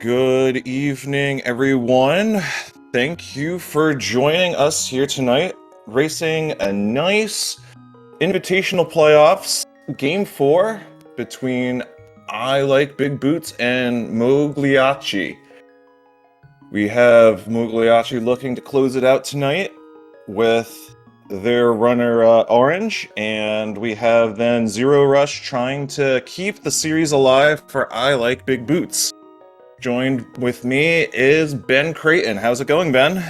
Good evening, everyone. Thank you for joining us here tonight, racing a nice Invitational Playoffs Game 4 between I Like Big Boots and Mogliacci. We have Mogliacci looking to close it out tonight with their runner Orange, and we have then Zero Rush trying to keep the series alive for I Like Big Boots. Joined with me is Ben Creighton. How's it going, Ben?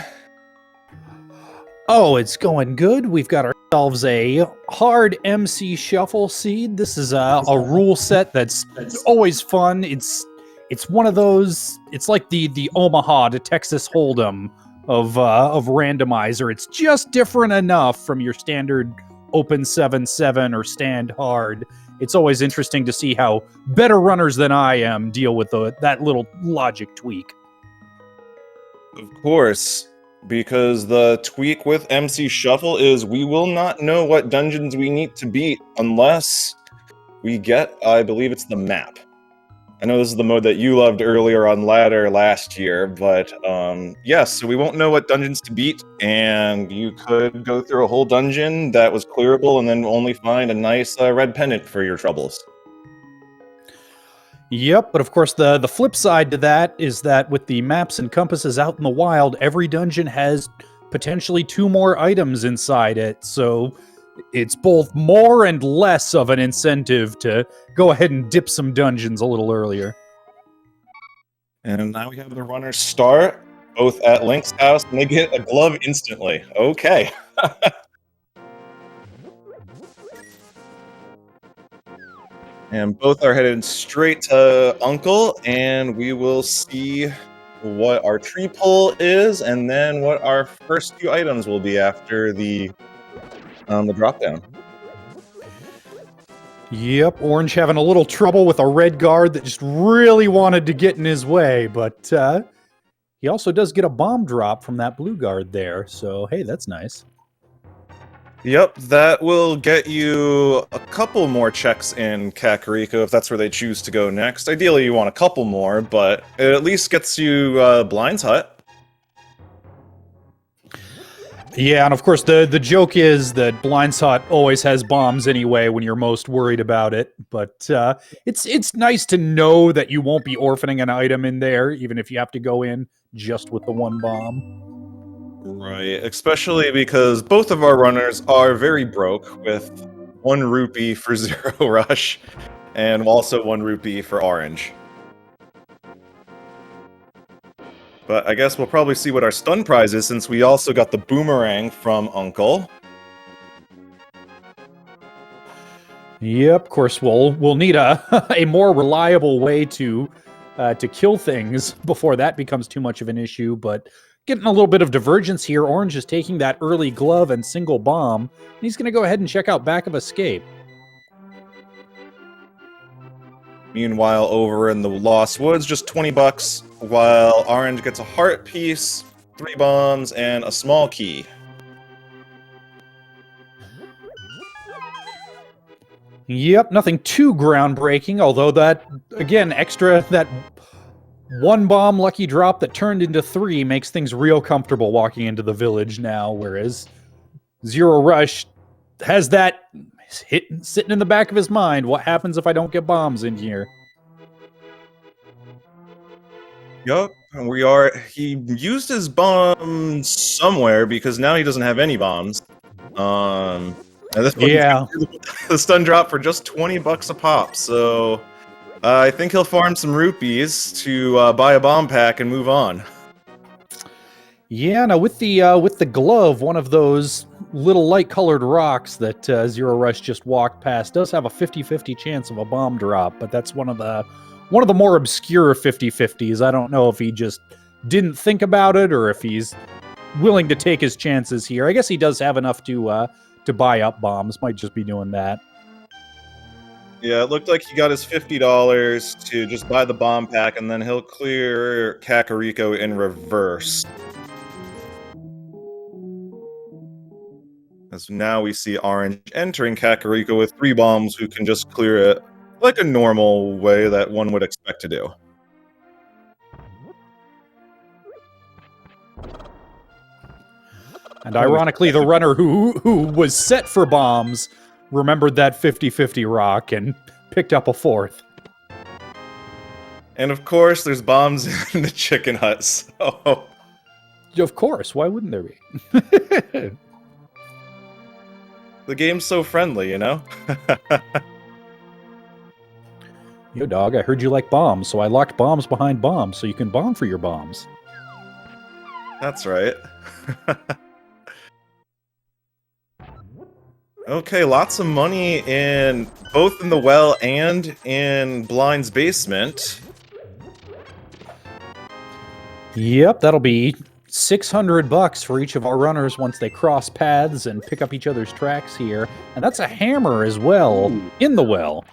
Oh, it's going good. We've got ourselves a hard MC shuffle seed. This is a rule set that's always fun. It's one of those. It's like the Omaha to Texas Hold'em of randomizer. It's just different enough from your standard open 7-7 or stand hard. It's always interesting to see how better runners than I am deal with that little logic tweak. Of course, because the tweak with MC Shuffle is we will not know what dungeons we need to beat unless we get, I believe it's the map. I know this is the mode that you loved earlier on Ladder last year, but yes, so we won't know what dungeons to beat, and you could go through a whole dungeon that was clearable and then only find a nice red pendant for your troubles. Yep, but of course the flip side to that is that with the maps and compasses out in the wild, every dungeon has potentially 2 more items inside it, so it's both more and less of an incentive to go ahead and dip some dungeons a little earlier. And now we have the runners start, both at Link's house, and they get a glove instantly. Okay. And both are headed straight to Uncle, and we will see what our tree pull is, and then what our first few items will be after the drop down. Yep, Orange having a little trouble with a red guard that just really wanted to get in his way, but he also does get a bomb drop from that blue guard there, so hey, that's nice. Yep, that will get you a couple more checks in Kakariko if that's where they choose to go next. Ideally, you want a couple more, but it at least gets you Blind's Hut. Yeah, and of course the joke is that Blind's Hut always has bombs anyway when you're most worried about it, but it's nice to know that you won't be orphaning an item in there, even if you have to go in just with the 1 bomb. Right, especially because both of our runners are very broke, with 1 rupee for Zero Rush, and also 1 rupee for Orange. But I guess we'll probably see what our stun prize is, since we also got the boomerang from Uncle. Yep, of course we'll need a a more reliable way to kill things before that becomes too much of an issue, but getting a little bit of divergence here. Orange is taking that early glove and single bomb, and he's going to go ahead and check out Back of Escape. Meanwhile, over in the Lost Woods, just 20 bucks, while Orange gets a heart piece, 3 bombs, and a small key. Yep, nothing too groundbreaking, although that, again, that 1 bomb lucky drop that turned into 3 makes things real comfortable walking into the village now, whereas Zero Rush has that sitting in the back of his mind. What happens if I don't get bombs in here? Yup, he used his bomb somewhere, because now he doesn't have any bombs. And this one, yeah, the stun drop for just 20 bucks a pop, so I think he'll farm some rupees to buy a bomb pack and move on. Yeah, now with the glove, one of those little light-colored rocks that Zero Rush just walked past does have a 50-50 chance of a bomb drop, but that's one of the more obscure 50-50s. I don't know if he just didn't think about it or if he's willing to take his chances here. I guess he does have enough to buy up bombs. Might just be doing that. Yeah, it looked like he got his $50 to just buy the bomb pack, and then he'll clear Kakariko in reverse. As now we see Orange entering Kakariko with 3 bombs, who can just clear it like a normal way that one would expect to do. And ironically, the runner who was set for bombs remembered that 50-50 rock and picked up a fourth. And of course, there's bombs in the chicken hut, so... Of course, why wouldn't there be? The game's so friendly, you know? Yo, dog, I heard you like bombs, so I locked bombs behind bombs so you can bomb for your bombs. That's right. Okay, lots of money in both in the well and in Blind's basement. Yep, that'll be $600 for each of our runners once they cross paths and pick up each other's tracks here. And that's a hammer as well, in the well.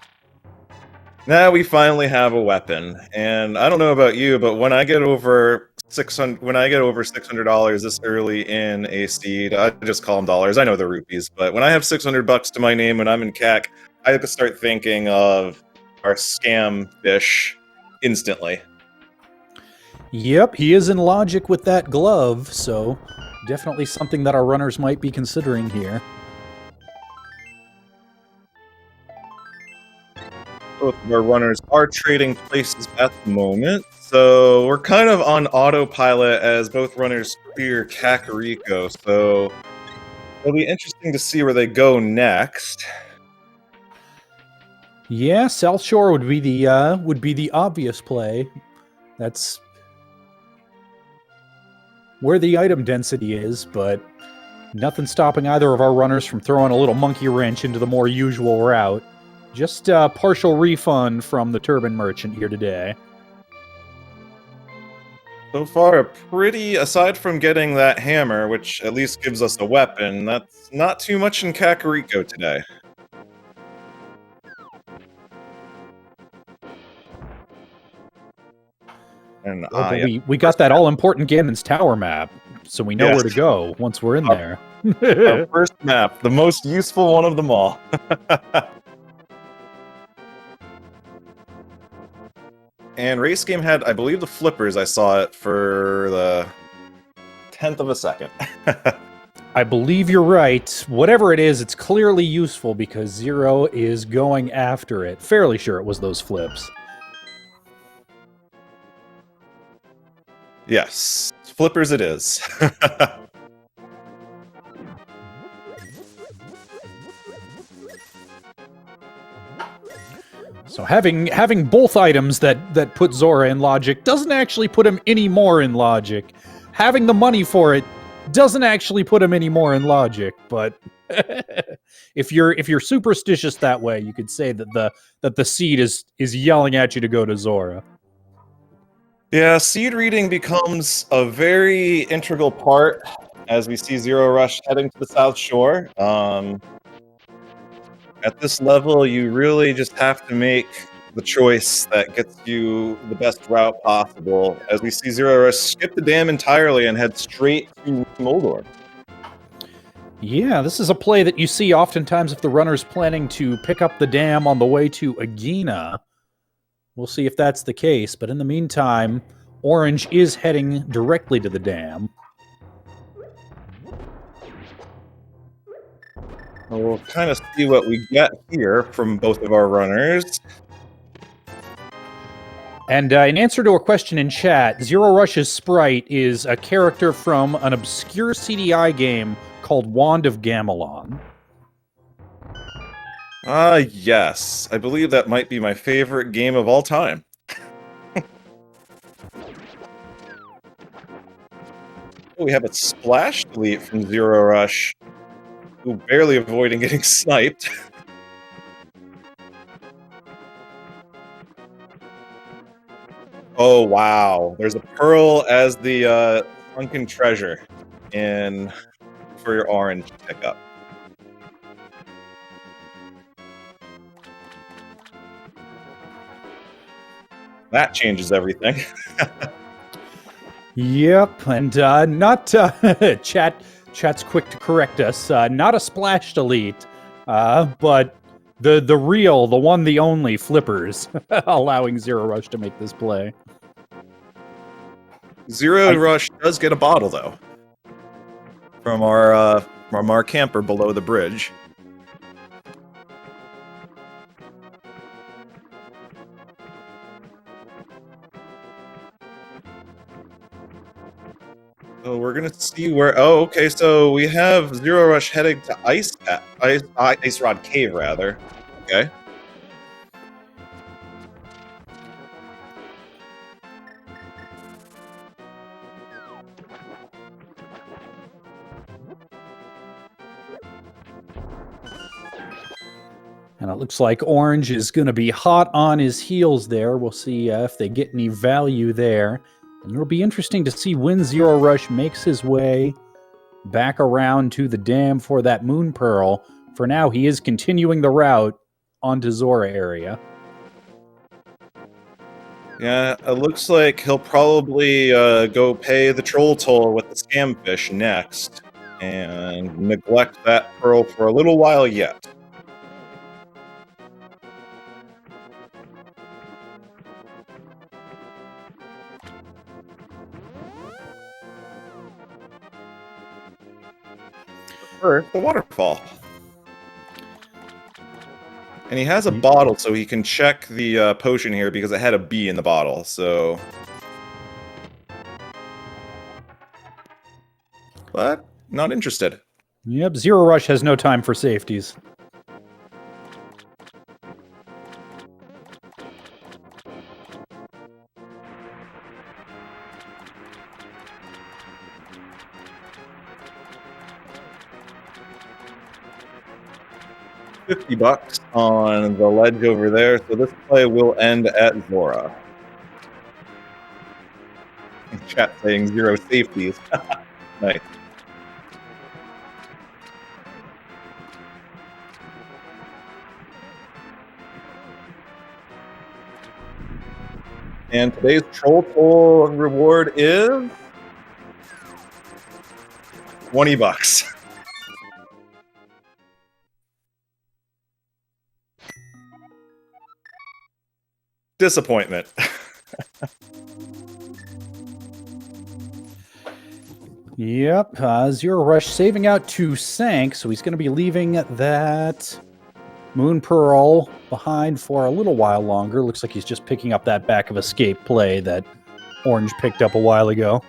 Now we finally have a weapon, and I don't know about you, but when I get over $600 this early in a seed, I just call them dollars. I know they're rupees, but when I have $600 to my name and I'm in CAC, I have to start thinking of our scam fish instantly. Yep, he is in logic with that glove, so definitely something that our runners might be considering here. Both of our runners are trading places at the moment, so we're kind of on autopilot as both runners clear Kakariko, so it'll be interesting to see where they go next. Yeah, South Shore would be the obvious play. That's where the item density is, but nothing stopping either of our runners from throwing a little monkey wrench into the more usual route. Just a partial refund from the Turban Merchant here today. So far, aside from getting that hammer, which at least gives us a weapon, that's not too much in Kakariko today. And But we got that all-important Ganon's Tower map, so we know where to go once we're in there. Our first map, the most useful one of them all. And Race Game had, I believe, the flippers. I saw it for the 10th of a second. I believe you're right. Whatever it is, it's clearly useful because Zero is going after it. Fairly sure it was those flips. Yes, flippers it is. So having both items that put Zora in logic doesn't actually put him any more in logic. Having the money for it doesn't actually put him any more in logic. But if you're superstitious that way, you could say that the seed is yelling at you to go to Zora. Yeah, seed reading becomes a very integral part as we see Zero Rush heading to the South Shore. At this level, you really just have to make the choice that gets you the best route possible, as we see Zero Rush skip the dam entirely and head straight to Moldor. Yeah, this is a play that you see oftentimes if the runner's planning to pick up the dam on the way to Agena. We'll see if that's the case, but in the meantime, Orange is heading directly to the dam. We'll kind of see what we get here from both of our runners. And in answer to a question in chat, Zero Rush's sprite is a character from an obscure CDI game called Wand of Gamelon. Yes. I believe that might be my favorite game of all time. We have a splash delete from Zero Rush, who barely avoiding getting sniped. Oh, wow. There's a pearl as the sunken treasure for your orange to pick up. That changes everything. Yep, and chat's quick to correct us. Not a splash delete, but the real, the one, the only flippers, allowing Zero Rush to make this play. Zero Rush does get a bottle, though. from our camper below the bridge. So we're gonna see where. Oh, okay. So we have Zero Rush heading to Ice Rod Cave, rather. Okay. And it looks like Orange is going to be hot on his heels there. We'll see if they get any value there. And it'll be interesting to see when Zero Rush makes his way back around to the dam for that Moon Pearl. For now, he is continuing the route onto Zora area. Yeah, it looks like he'll probably go pay the troll toll with the scamfish next, and neglect that pearl for a little while yet. First, the waterfall. And he has a bottle, so he can check the potion here because it had a B in the bottle, so... But, not interested. Yep, Zero Rush has no time for safeties. $50 on the ledge over there, so this play will end at Zora. Chat saying 0 safeties. Nice. And today's troll toll reward is $20. Disappointment. Yep, Zero Rush saving out to Sank, so he's going to be leaving that Moon Pearl behind for a little while longer. Looks like he's just picking up that back of escape play that Orange picked up a while ago.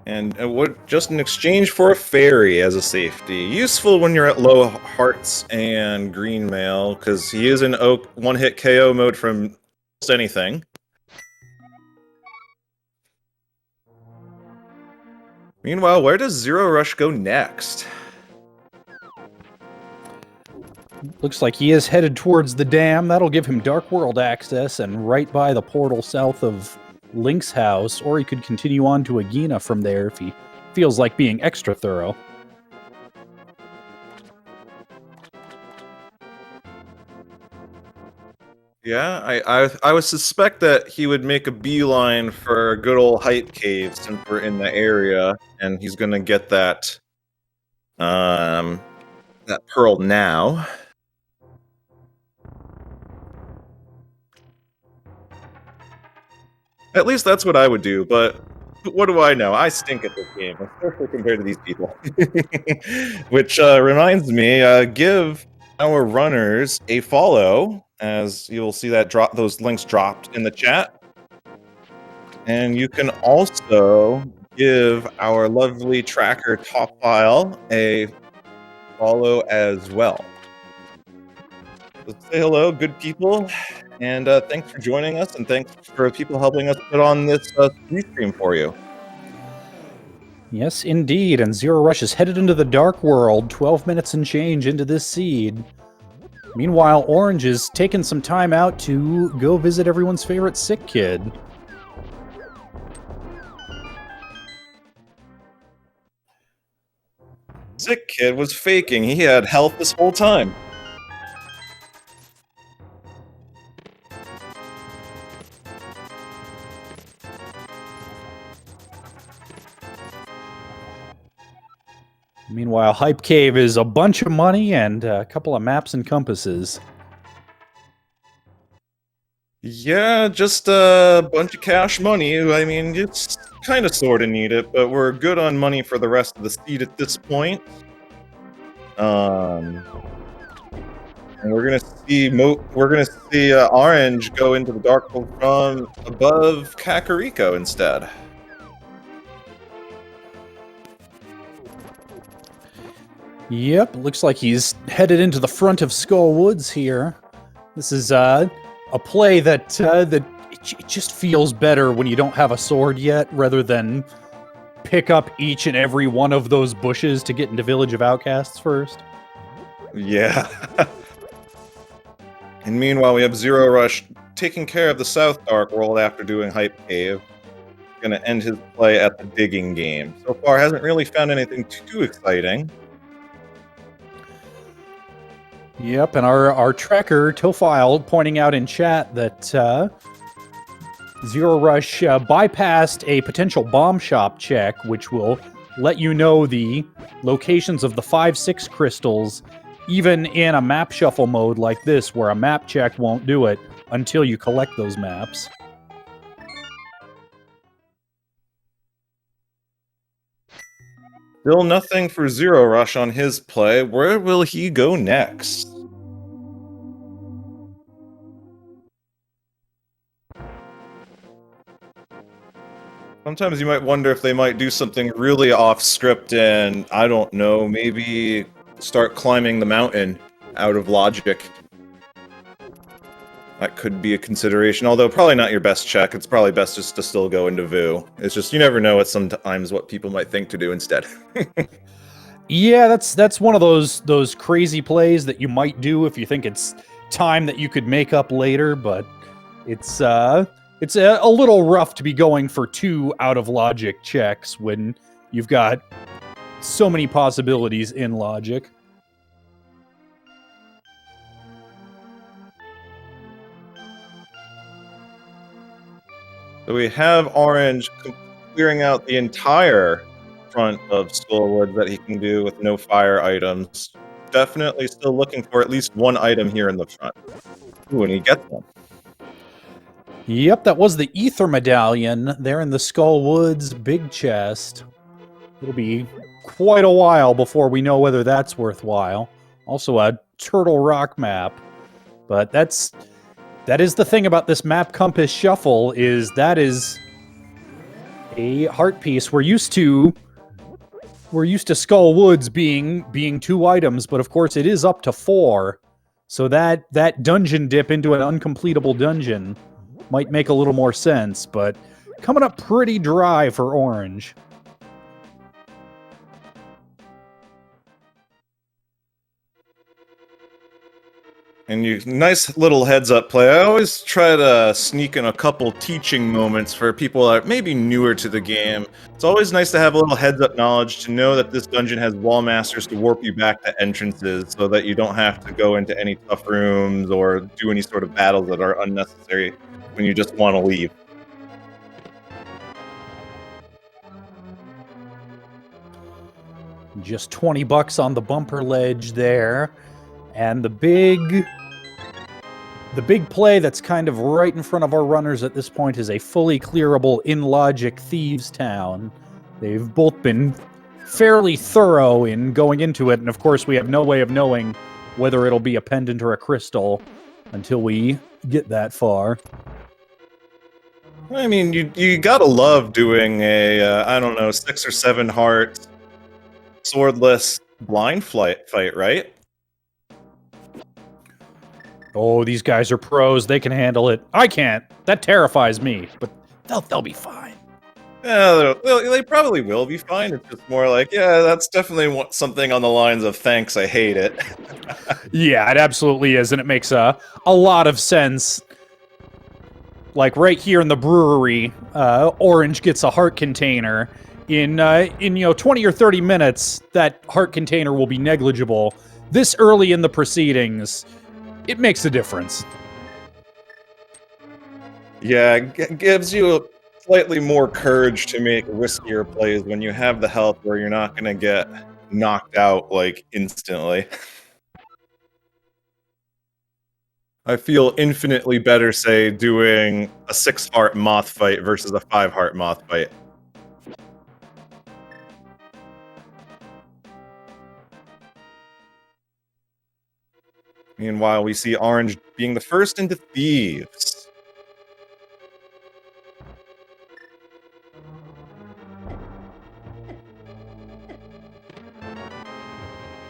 And what? Just in exchange for a fairy as a safety. Useful when you're at low hearts and green mail, because he is in one-hit KO mode from almost anything. Meanwhile, where does Zero Rush go next? Looks like he is headed towards the dam. That'll give him Dark World access and right by the portal south of Link's house, or he could continue on to Agina from there if he feels like being extra thorough. Yeah, I would suspect that he would make a beeline for a good old hype cave since we're in the area, and he's gonna get that that pearl now. At least that's what I would do, but what do I know? I stink at this game, especially compared to these people. Which reminds me, give our runners a follow, as you'll see that those links dropped in the chat. And you can also give our lovely tracker Top File a follow as well. So say hello, good people. And thanks for joining us, and thanks for people helping us put on this stream for you. Yes, indeed. And Zero Rush is headed into the Dark World, 12 minutes and change into this seed. Meanwhile, Orange is taking some time out to go visit everyone's favorite sick kid. Sick kid was faking. He had health this whole time. Meanwhile, Hype Cave is a bunch of money and a couple of maps and compasses. Yeah, just a bunch of cash money. I mean, it's kind of sort of need it, but we're good on money for the rest of the seed at this point. And we're gonna see Orange go into the Dark Hole from above Kakariko instead. Yep, looks like he's headed into the front of Skull Woods here. This is a play that it just feels better when you don't have a sword yet, rather than pick up each and every one of those bushes to get into Village of Outcasts first. Yeah. And meanwhile, we have Zero Rush taking care of the South Dark World after doing Hype Cave. Gonna end his play at the digging game. So far, hasn't really found anything too exciting. Yep, and our tracker, Tofile, pointing out in chat that Zero Rush bypassed a potential bomb shop check, which will let you know the locations of the 5-6 crystals, even in a map shuffle mode like this, where a map check won't do it until you collect those maps. Still nothing for Zero Rush on his play. Where will he go next? Sometimes you might wonder if they might do something really off script and, I don't know, maybe start climbing the mountain out of logic. That could be a consideration, although probably not your best check. It's probably best just to still go into Vu. It's just, you never know what sometimes what people might think to do instead. Yeah, that's one of those crazy plays that you might do if you think it's time that you could make up later, but it's a little rough to be going for 2 out of logic checks when you've got so many possibilities in logic. So we have Orange clearing out the entire front of Skullwood that he can do with no fire items. Definitely still looking for at least one item here in the front. Ooh, and he gets one. Yep, that was the Ether Medallion there in the Skull Woods big chest. It'll be quite a while before we know whether that's worthwhile. Also a Turtle Rock map. But that is the thing about this map compass shuffle, is that is a heart piece. We're used to Skull Woods being 2 items, but of course it is up to 4. So that dungeon dip into an uncompletable dungeon might make a little more sense, but coming up pretty dry for Orange. And you nice little heads up play. I always try to sneak in a couple teaching moments for people that are maybe newer to the game. It's always nice to have a little heads up knowledge to know that this dungeon has wall masters to warp you back to entrances so that you don't have to go into any tough rooms or do any sort of battles that are unnecessary when you just want to leave. Just 20 bucks on the bumper ledge there. And the big play that's kind of right in front of our runners at this point is a fully clearable in logic Thieves Town. They've both been fairly thorough in going into it, and of course we have no way of knowing whether it'll be a pendant or a crystal until we get that far. I mean, you gotta love doing a, I don't know, 6 or 7 heart swordless blind fight, right? Oh, these guys are pros. They can handle it. I can't. That terrifies me, but they'll be fine. Yeah, they probably will be fine. It's just more like, yeah, that's definitely something on the lines of thanks, I hate it. Yeah, it absolutely is, and it makes a lot of sense. Like right here in the brewery, Orange gets a heart container. In 20 or 30 minutes, that heart container will be negligible. This early in the proceedings, it makes a difference. Yeah, it gives you slightly more courage to make riskier plays when you have the health where you're not going to get knocked out, like, instantly. I feel infinitely better, say, doing a 6-heart moth fight versus a 5-heart moth fight. Meanwhile, we see Orange being the first into Thieves.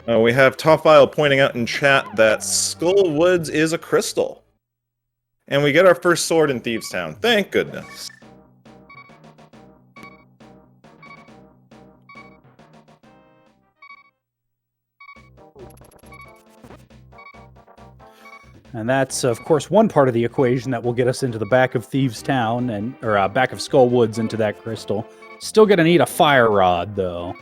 We have Topfile pointing out in chat that Skull Woods is a crystal. And we get our first sword in Thieves Town. Thank goodness. And that's, of course, one part of the equation that will get us into the back of Thieves Town, or back of Skull Woods into that crystal. Still gonna need a fire rod, though.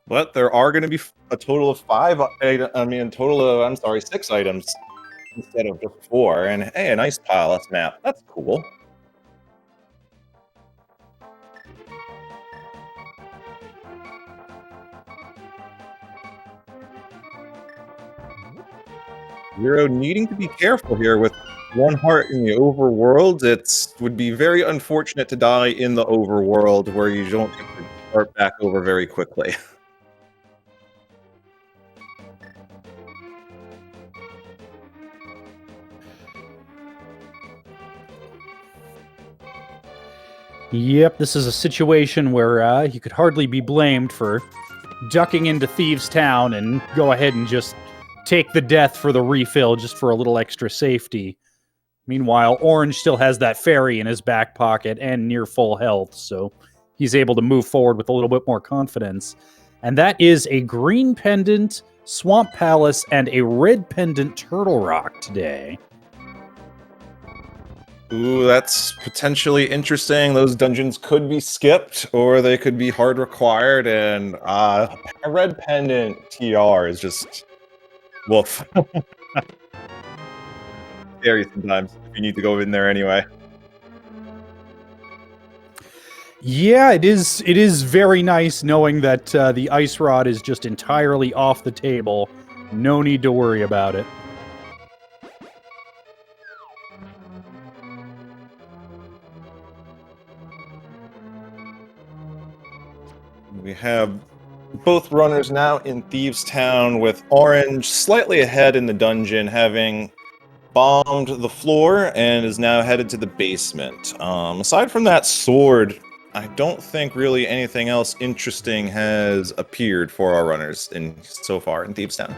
But there are going to be a total of 6 items instead of just 4. And hey, a nice palace map. That's cool. Zero needing to be careful here with 1 heart in the overworld. It would be very unfortunate to die in the overworld where you don't get to start back over very quickly. Yep, this is a situation where you could hardly be blamed for ducking into Thieves Town and go ahead and just take the death for the refill just for a little extra safety. Meanwhile, Orange still has that fairy in his back pocket and near full health, so he's able to move forward with a little bit more confidence. And that is a green pendant, Swamp Palace, and a red pendant Turtle Rock today. Ooh, that's potentially interesting. Those dungeons could be skipped, or they could be hard required, and a red pendant TR is just... woof. Scary sometimes, if you need to go in there anyway. Yeah, it is very nice knowing that the ice rod is just entirely off the table. No need to worry about it. We have both runners now in Thieves Town, with Orange slightly ahead in the dungeon, having bombed the floor and is now headed to the basement. Aside from that sword, I don't think really anything else interesting has appeared for our runners so far in Thieves Town.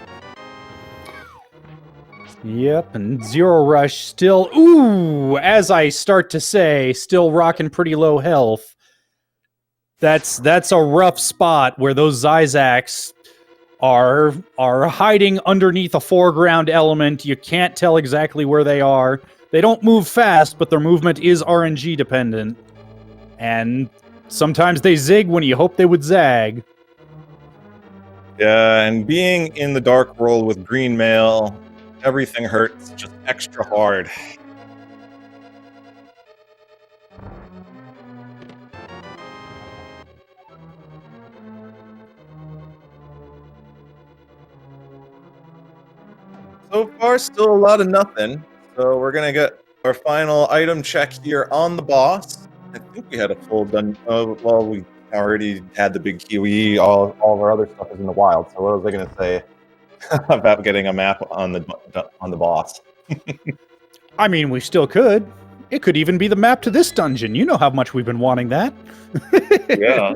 Yep, and Zero Rush still, ooh, as I start to say, still rocking pretty low health. That's a rough spot where those Zyzacs are hiding underneath a foreground element. You can't tell exactly where they are. They don't move fast, but their movement is RNG dependent. And sometimes they zig when you hope they would zag. Yeah, and being in the Dark World with Green Mail, everything hurts just extra hard. So far, still a lot of nothing. So we're gonna get our final item check here on the boss. I think we had a full done. Well, we already had the big key. All of our other stuff is in the wild. So what was I gonna say about getting a map on the boss? I mean, we still could. It could even be the map to this dungeon. You know how much we've been wanting that. Yeah.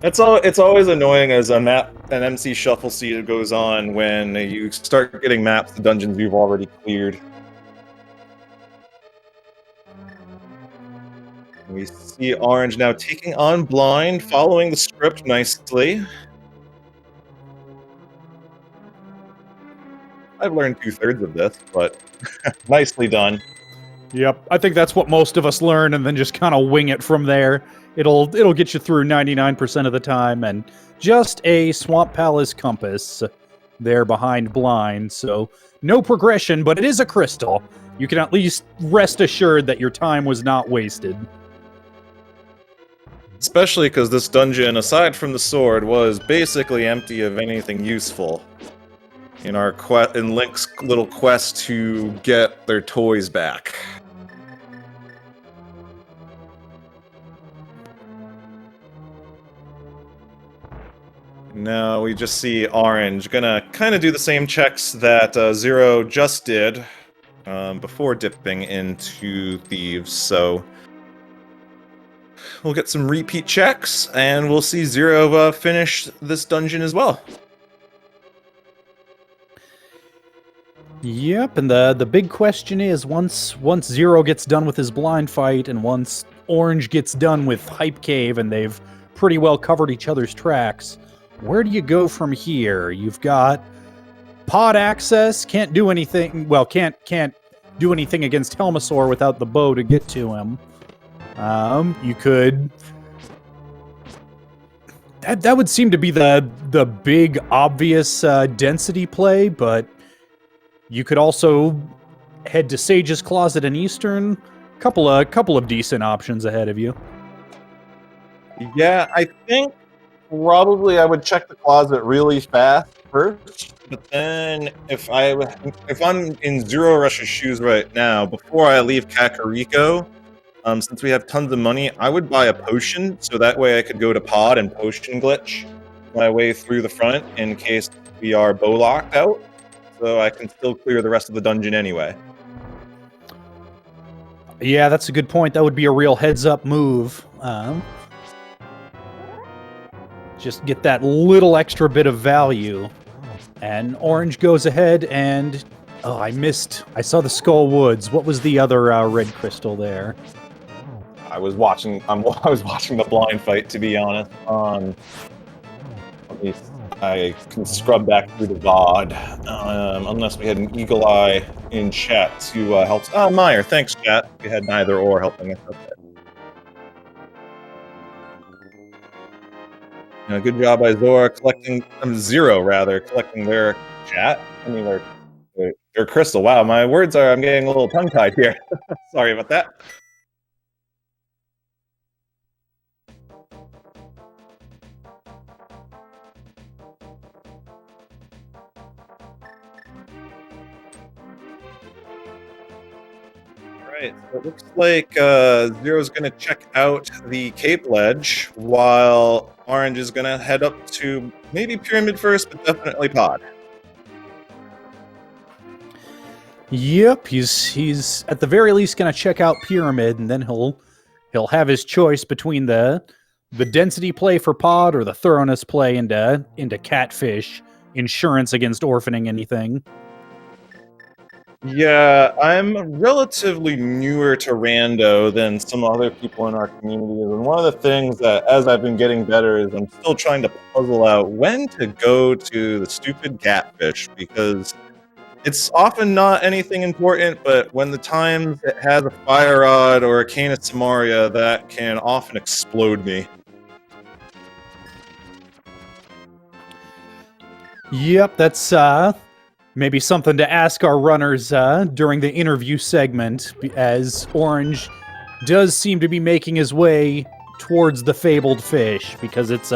It's always annoying as an MC shuffle seed goes on when you start getting maps to dungeons you've already cleared. We see Orange now taking on Blind, following the script nicely. I've learned 2/3 of this, but nicely done. Yep, I think that's what most of us learn, and then just kind of wing it from there. It'll get you through 99% of the time, and just a Swamp Palace compass there behind Blind, so no progression, but it is a crystal. You can at least rest assured that your time was not wasted. Especially because this dungeon, aside from the sword, was basically empty of anything useful. in Link's little quest to get their toys back. Now we just see Orange gonna kind of do the same checks that Zero just did before dipping into Thieves, so we'll get some repeat checks, and we'll see Zero finish this dungeon as well. Yep, and the big question is, once Zero gets done with his blind fight, and once Orange gets done with Hype Cave, and they've pretty well covered each other's tracks, where do you go from here? You've got pod access, can't do anything. Well, can't do anything against Helmasaur without the bow to get to him. You could. That would seem to be the big obvious density play, but you could also head to Sage's Closet in Eastern. Couple of decent options ahead of you. Yeah, I think probably I would check the closet really fast first, but then if I'm in Zero Rush's shoes right now, before I leave Kakariko, since we have tons of money, I would buy a potion, so that way I could go to pod and potion glitch my way through the front in case we are bow locked out, so I can still clear the rest of the dungeon anyway. Yeah, that's a good point. That would be a real heads-up move. Just get that little extra bit of value. And Orange goes ahead and... Oh, I saw the Skull Woods. What was the other red crystal there? I was watching the blind fight, to be honest. At least I can scrub back through the VOD, unless we had an eagle eye in chat to help. Oh, Mire, thanks, chat. We had neither or helping us out there. Good job by Zora collecting Zero rather collecting their chat. I mean their crystal. Wow, my words I'm getting a little tongue tied here. Sorry about that. Alright, so it looks like Zero's going to check out the Cape Ledge, while Orange is going to head up to maybe Pyramid first, but definitely Pod. Yep, he's at the very least going to check out Pyramid, and then he'll have his choice between the density play for Pod or the thoroughness play into Catfish, insurance against orphaning anything. Yeah, I'm relatively newer to Rando than some other people in our community, and one of the things that, as I've been getting better, is I'm still trying to puzzle out when to go to the stupid Catfish, because it's often not anything important, but when the times it has a Fire Rod or a Cane of Samaria, that can often explode me. Yep, that's maybe something to ask our runners during the interview segment, as Orange does seem to be making his way towards the fabled fish, because it's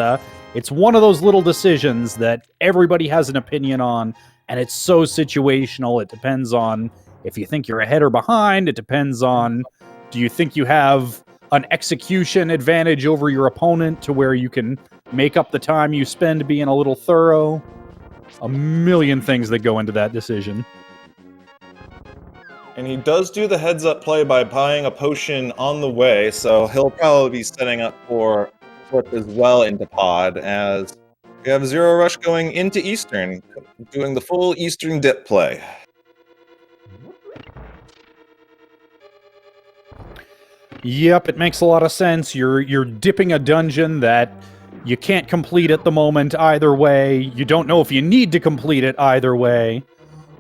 one of those little decisions that everybody has an opinion on, and it's so situational. It depends on if you think you're ahead or behind. It depends on, do you think you have an execution advantage over your opponent to where you can make up the time you spend being a little thorough? A million things that go into that decision. And he does do the heads-up play by buying a potion on the way, so he'll probably be setting up for flip as well into Pod, as we have Zero Rush going into Eastern, doing the full Eastern dip play. Yep, it makes a lot of sense. You're dipping a dungeon that you can't complete at the moment either way. You don't know if you need to complete it either way.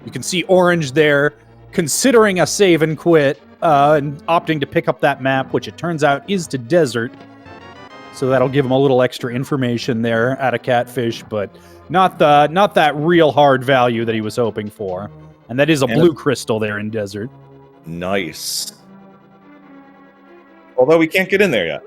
You can see Orange there considering a save and quit and opting to pick up that map, which it turns out is to Desert. So that'll give him a little extra information there out of Catfish, but not that real hard value that he was hoping for. And that is a blue crystal there in Desert. Nice. Although we can't get in there yet.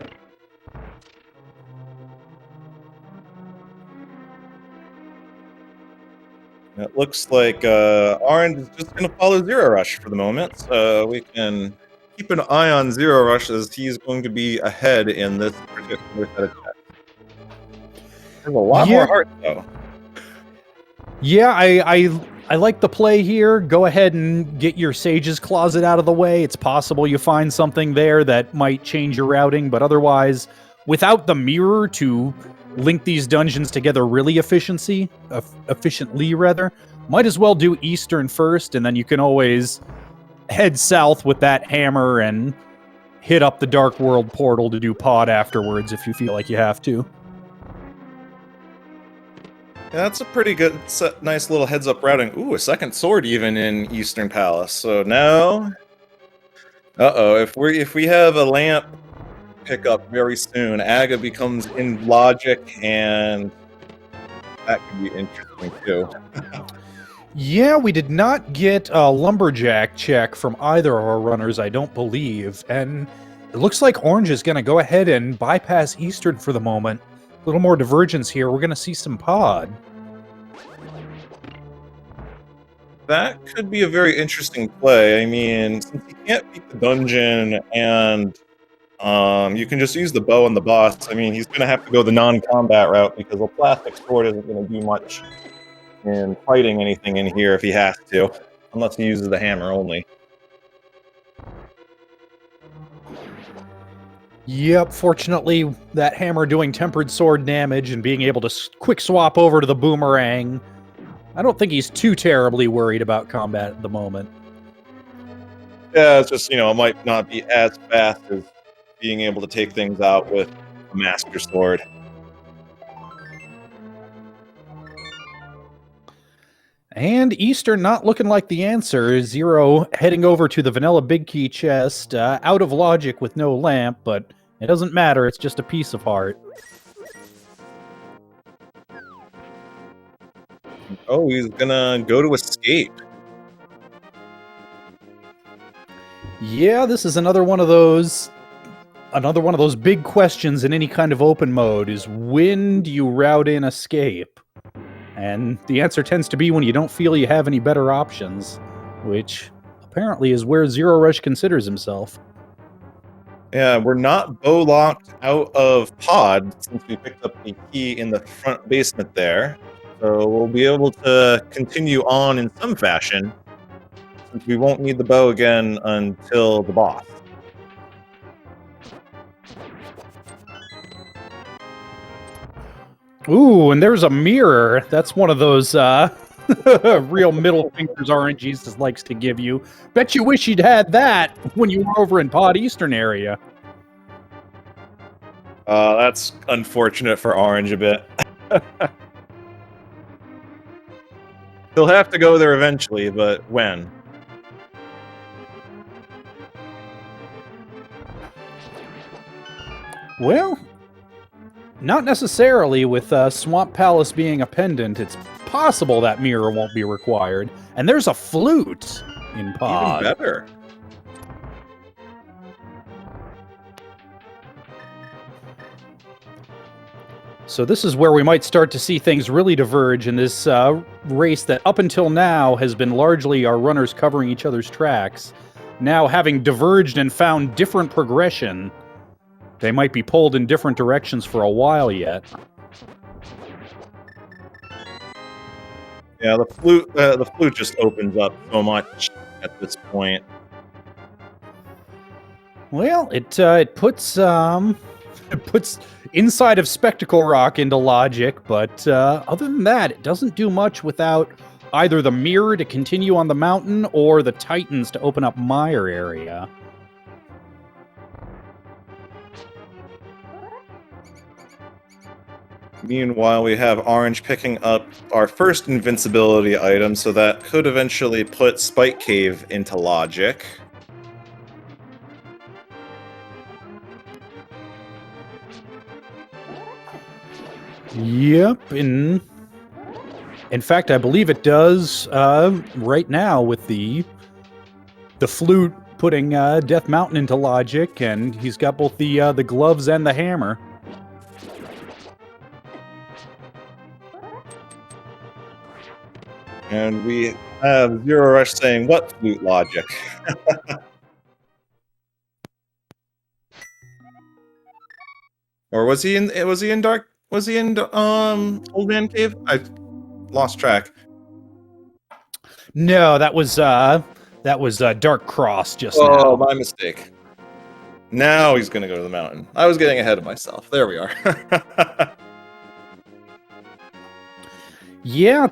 It looks like Orange is just going to follow Zero Rush for the moment, so we can keep an eye on Zero Rush as he's going to be ahead in this particular set of checks. There's a lot more hearts, though. Yeah, I like the play here. Go ahead and get your Sage's Closet out of the way. It's possible you find something there that might change your routing, but otherwise, without the mirror to link these dungeons together really efficiently, might as well do Eastern first, and then you can always head south with that hammer and hit up the Dark World portal to do pod afterwards if you feel like you have to. Yeah, that's a pretty good, nice little heads-up routing. Ooh, a second sword even in Eastern Palace. So now, if we have a lamp pick up very soon, Aga becomes in logic, and that could be interesting too. Yeah, we did not get a lumberjack check from either of our runners, I don't believe, and it looks like Orange is going to go ahead and bypass Eastern for the moment. A little more divergence here. We're going to see some pod. That could be a very interesting play. I mean, since you can't beat the dungeon and you can just use the bow on the boss, I mean, he's going to have to go the non-combat route because a plastic sword isn't going to do much in fighting anything in here if he has to, unless he uses the hammer only. Yep, fortunately, that hammer doing tempered sword damage and being able to quick swap over to the boomerang, I don't think he's too terribly worried about combat at the moment. Yeah, it's just, it might not be as fast as being able to take things out with a Master Sword. And Eastern not looking like the answer. Zero heading over to the vanilla big key chest, out of logic with no lamp, but it doesn't matter, it's just a piece of heart. Oh, he's gonna go to escape. Yeah, this is another one of those big questions in any kind of open mode is when do you route in escape? And the answer tends to be when you don't feel you have any better options, which apparently is where Zero Rush considers himself. Yeah, we're not bow locked out of pod since we picked up the key in the front basement there. So we'll be able to continue on in some fashion since we won't need the bow again until the boss. Ooh, and there's a mirror. That's one of those real middle fingers RNGesus likes to give you. Bet you wish you'd had that when you were over in Pod Eastern area. That's unfortunate for Orange a bit. He'll have to go there eventually, but when? Well, not necessarily with Swamp Palace being a pendant. It's possible that mirror won't be required. And there's a flute in Pod. Even better. So this is where we might start to see things really diverge in this race that up until now has been largely our runners covering each other's tracks. Now having diverged and found different progression, they might be pulled in different directions for a while yet. Yeah, the flute just opens up so much at this point. Well, it puts inside of Spectacle Rock into logic, but other than that, it doesn't do much without either the mirror to continue on the mountain or the Titans to open up Mire area. Meanwhile, we have Orange picking up our first invincibility item, so that could eventually put Spike Cave into logic. Yep, in fact, I believe it does right now with the flute putting Death Mountain into logic, and he's got both the gloves and the hammer. And we have Zero Rush saying, "What flute logic?" Or was he in? Was he in Dark? Was he in Old Man Cave? I lost track. No, that was Dark Cross just Oh, now. my mistake. Now he's gonna go to the mountain. I was getting ahead of myself. There we are. Yeah,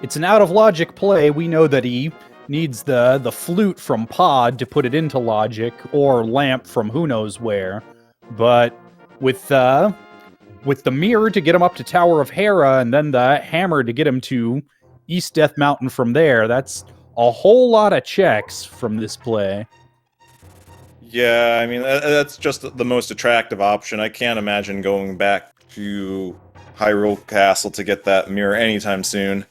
it's an out of logic play. We know that he needs the flute from Pod to put it into logic, or lamp from who knows where. But with the mirror to get him up to Tower of Hera, and then the hammer to get him to East Death Mountain from there, that's a whole lot of checks from this play. Yeah, I mean, that's just the most attractive option. I can't imagine going back to Hyrule Castle to get that mirror anytime soon.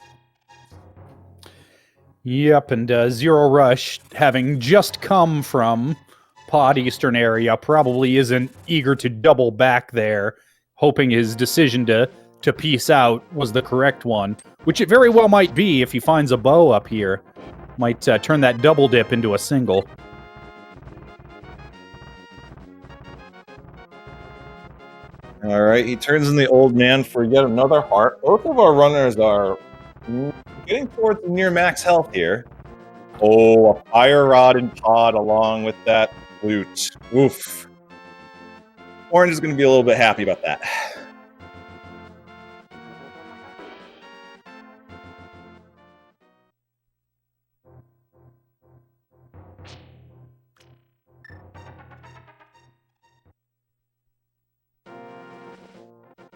Yep, and Zero Rush, having just come from Pod Eastern area, probably isn't eager to double back there, hoping his decision to peace out was the correct one, which it very well might be if he finds a bow up here. Might turn that double dip into a single. All right, he turns in the old man for yet another heart. Both of our runners are getting towards near max health here. Oh, a fire rod and pod along with that flute. Oof. Orange is going to be a little bit happy about that.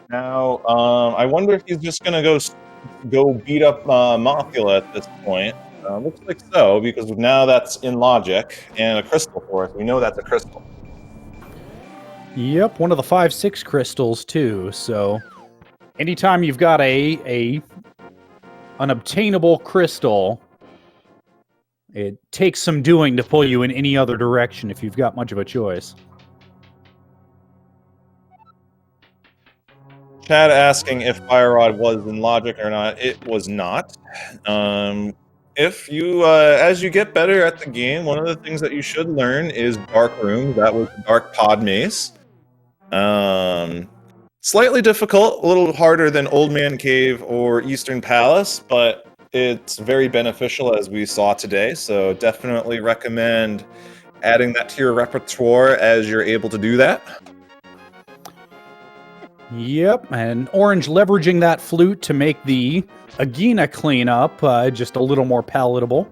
Now, I wonder if he's just going to go beat up Mothula at this point. Looks like so, because now that's in logic, and a crystal for us. We know that's a crystal. Yep, one of the 5/6 crystals too. So, anytime you've got an obtainable crystal, it takes some doing to pull you in any other direction if you've got much of a choice. Chad asking if Fire Rod was in logic or not. It was not. If you, as you get better at the game, one of the things that you should learn is Dark Room. That was Dark Pod Maze. Slightly difficult, a little harder than Old Man Cave or Eastern Palace, but it's very beneficial as we saw today. So definitely recommend adding that to your repertoire as you're able to do that. Yep, and Orange leveraging that flute to make the Agina cleanup just a little more palatable.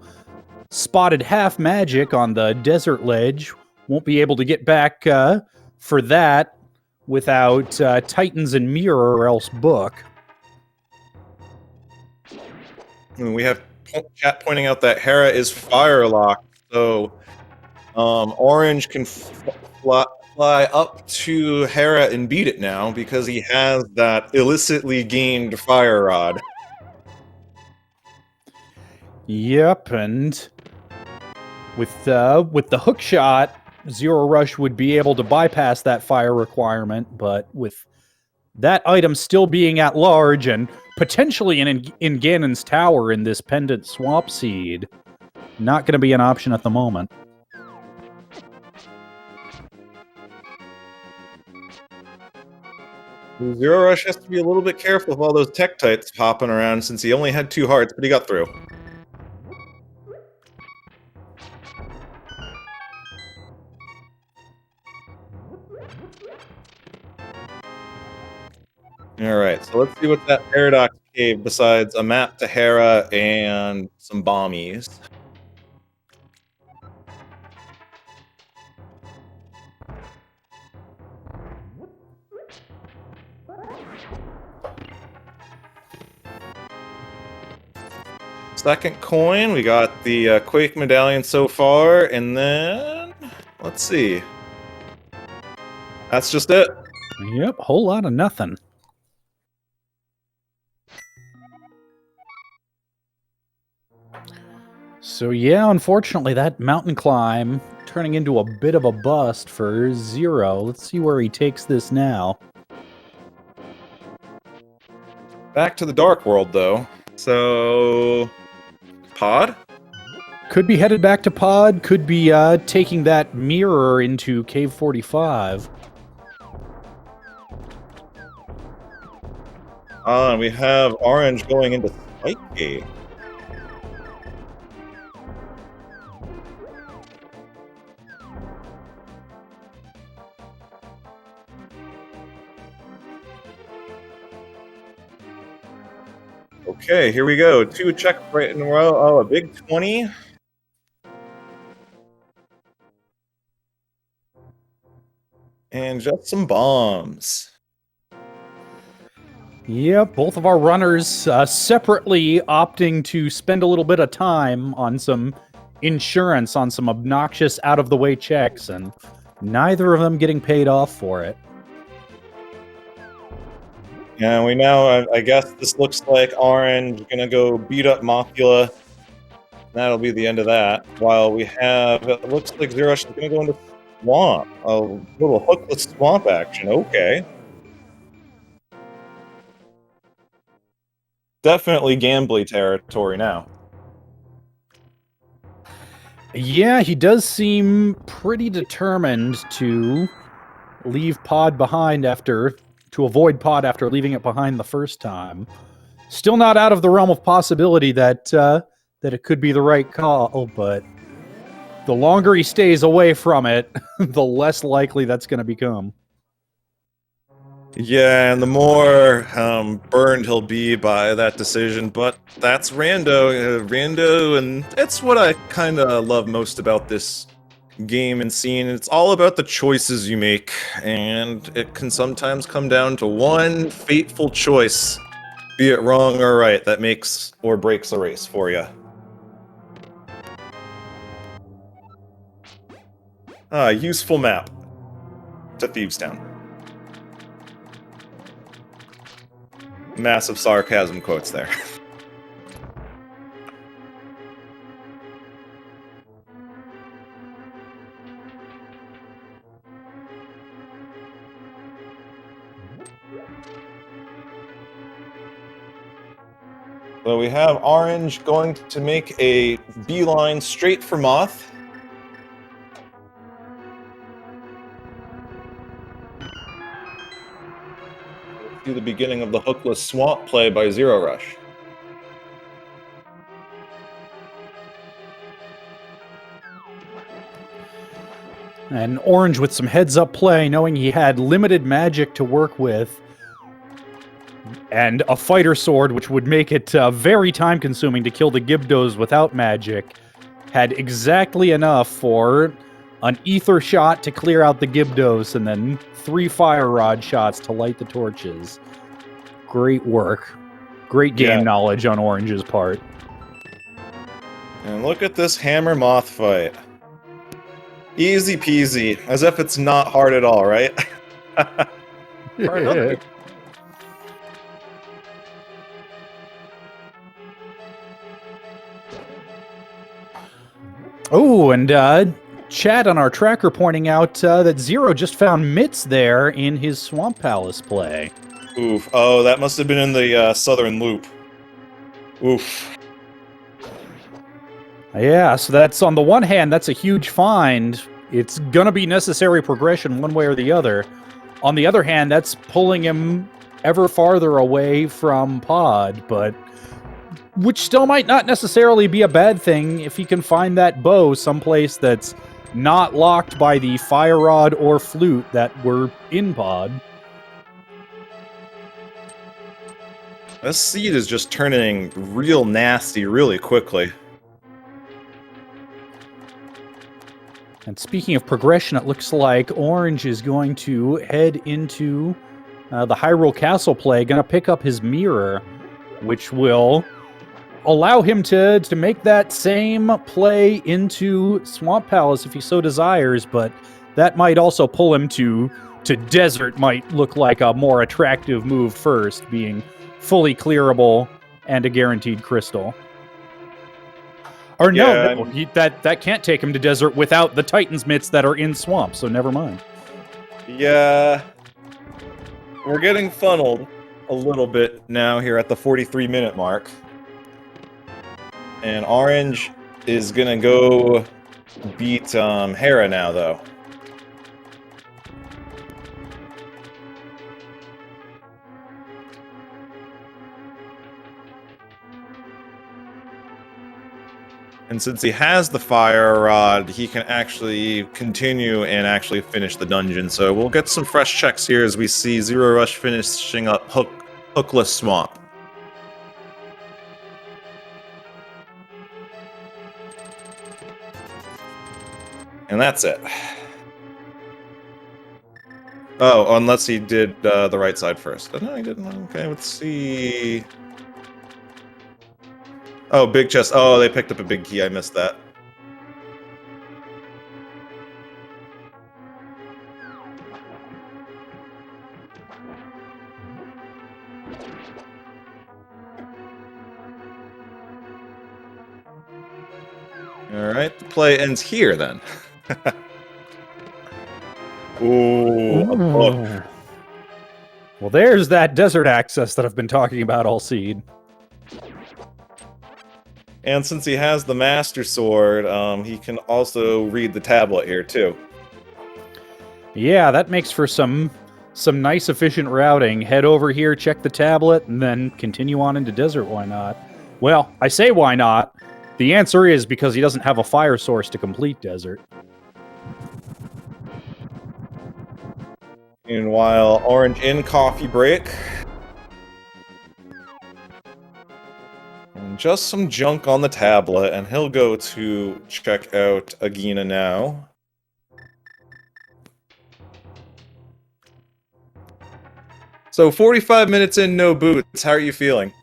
Spotted half magic on the desert ledge. Won't be able to get back for that without Titans and Mirror or else Book. And we have chat pointing out that Hera is firelocked, so Orange can fly up to Hera and beat it now because he has that illicitly gained fire rod. Yep, and with the hook shot, Zero Rush would be able to bypass that fire requirement, but with that item still being at large and potentially in Ganon's tower in this pendant swamp seed, not going to be an option at the moment. Zero Rush has to be a little bit careful of all those Tektites hopping around since he only had 2 hearts, but he got through. Alright, so let's see what's that Paradox Cave besides a map to Hera and some bombies. Second coin, we got the Quake Medallion so far, and then, let's see. That's just it. Yep, whole lot of nothing. So yeah, unfortunately, that mountain climb turning into a bit of a bust for Zero. Let's see where he takes this now. Back to the Dark World, though. So, pod? Could be headed back to pod, could be taking that mirror into Cave 45. And we have orange going into Spike Gate. Okay, here we go. 2 check right in a row. Oh, a big 20. And just some bombs. Yep, both of our runners separately opting to spend a little bit of time on some insurance, on some obnoxious out-of-the-way checks, and neither of them getting paid off for it. And we now, I guess this looks like orange gonna go beat up Mothula. That'll be the end of that. While we have, it looks like Zora is gonna go into swamp. A little hookless swamp action. Okay. Definitely gambly territory now. Yeah, he does seem pretty determined to leave pod behind to avoid pod after leaving it behind the first time. Still not out of the realm of possibility that it could be the right call, but the longer he stays away from it, the less likely that's going to become. Yeah, and the more burned he'll be by that decision, but that's Rando, and it's what I kind of love most about this game and scene. It's all about the choices you make, and it can sometimes come down to one fateful choice, be it wrong or right, that makes or breaks a race for you. Useful map to Thieves Town. Massive sarcasm quotes there. So we have orange going to make a beeline straight for Moth. See the beginning of the hookless swamp play by Zero Rush. And orange with some heads-up play, knowing he had limited magic to work with, and a fighter sword, which would make it very time-consuming to kill the Gibdos without magic, had exactly enough for an ether shot to clear out the Gibdos, and then 3 fire rod shots to light the torches. Great work. Great game knowledge on Orange's part. And look at this hammer moth fight. Easy peasy, as if it's not hard at all, right? Perfect. Oh, and chat on our tracker pointing out that Zero just found Mitts there in his Swamp Palace play. Oof. Oh, that must have been in the southern loop. Oof. Yeah, so that's, on the one hand, that's a huge find. It's gonna be necessary progression one way or the other. On the other hand, that's pulling him ever farther away from pod, but which still might not necessarily be a bad thing if he can find that bow someplace that's not locked by the fire rod or flute that were in pod. This seed is just turning real nasty really quickly. And speaking of progression, it looks like Orange is going to head into the Hyrule Castle play, going to pick up his mirror, which will allow him to make that same play into Swamp Palace if he so desires, but that might also pull him to Desert, might look like a more attractive move first, being fully clearable and a guaranteed crystal. Or no, that can't take him to Desert without the Titan's Mitts that are in Swamp, so never mind. Yeah. We're getting funneled a little bit now here at the 43-minute mark. And Orange is gonna go beat Hera now, though. And since he has the fire rod, he can actually continue and actually finish the dungeon. So we'll get some fresh checks here as we see Zero Rush finishing up Hookless Swamp. And that's it. Oh, unless he did the right side first. No, he didn't. Okay, let's see. Oh, big chest. Oh, they picked up a big key. I missed that. Alright, the play ends here then. Ooh, a book. Well, there's that desert access that I've been talking about all seed. And since he has the Master Sword, he can also read the tablet here too. Yeah, that makes for some nice efficient routing. Head over here, check the tablet, and then continue on into desert. Why not? Well, I say why not. The answer is because he doesn't have a fire source to complete desert. Meanwhile, Orange in coffee break. And just some junk on the tablet, and he'll go to check out Agina now. So 45 minutes in, no boots. How are you feeling?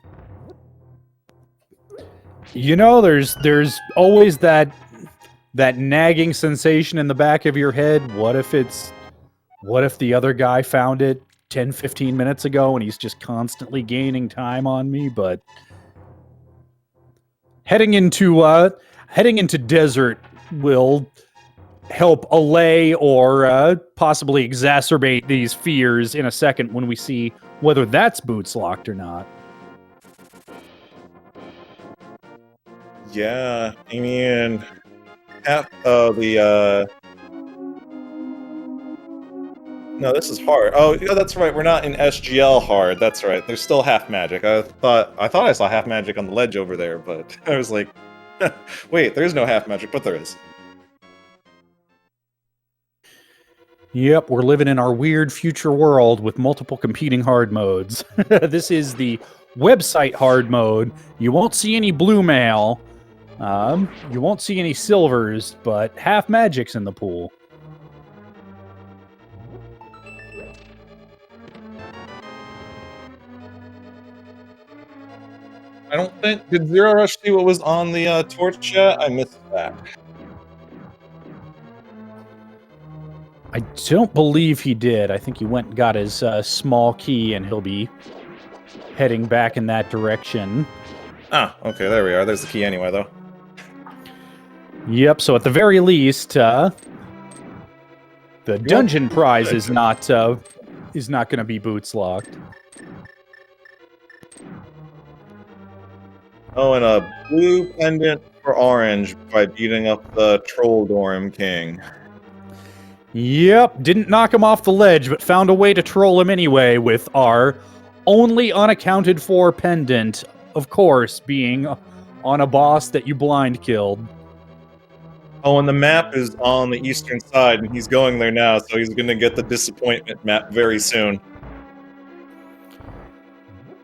You know, there's always that nagging sensation in the back of your head. What if the other guy found it 10, 15 minutes ago and he's just constantly gaining time on me? But heading into desert will help allay or possibly exacerbate these fears in a second when we see whether that's boots locked or not. Yeah, I mean, no, this is hard. Oh, yeah, that's right. We're not in SGL hard. That's right. There's still half magic. I thought I saw half magic on the ledge over there, but I was like, wait, there's no half magic, but there is. Yep, we're living in our weird future world with multiple competing hard modes. This is the website hard mode. You won't see any blue mail. You won't see any silvers, but half magic's in the pool. I don't think... Did Zero Rush see what was on the torch yet? I missed that. I don't believe he did. I think he went and got his small key, and he'll be heading back in that direction. Ah, okay, there we are. There's the key anyway, though. Yep, so at the very least, the dungeon prize is not going to be boots locked. Oh, and a blue pendant for Orange by beating up the Troll Dorm King. Yep, didn't knock him off the ledge, but found a way to troll him anyway with our only unaccounted for pendant, of course, being on a boss that you blind killed. Oh, and the map is on the eastern side, and he's going there now, so he's gonna get the disappointment map very soon.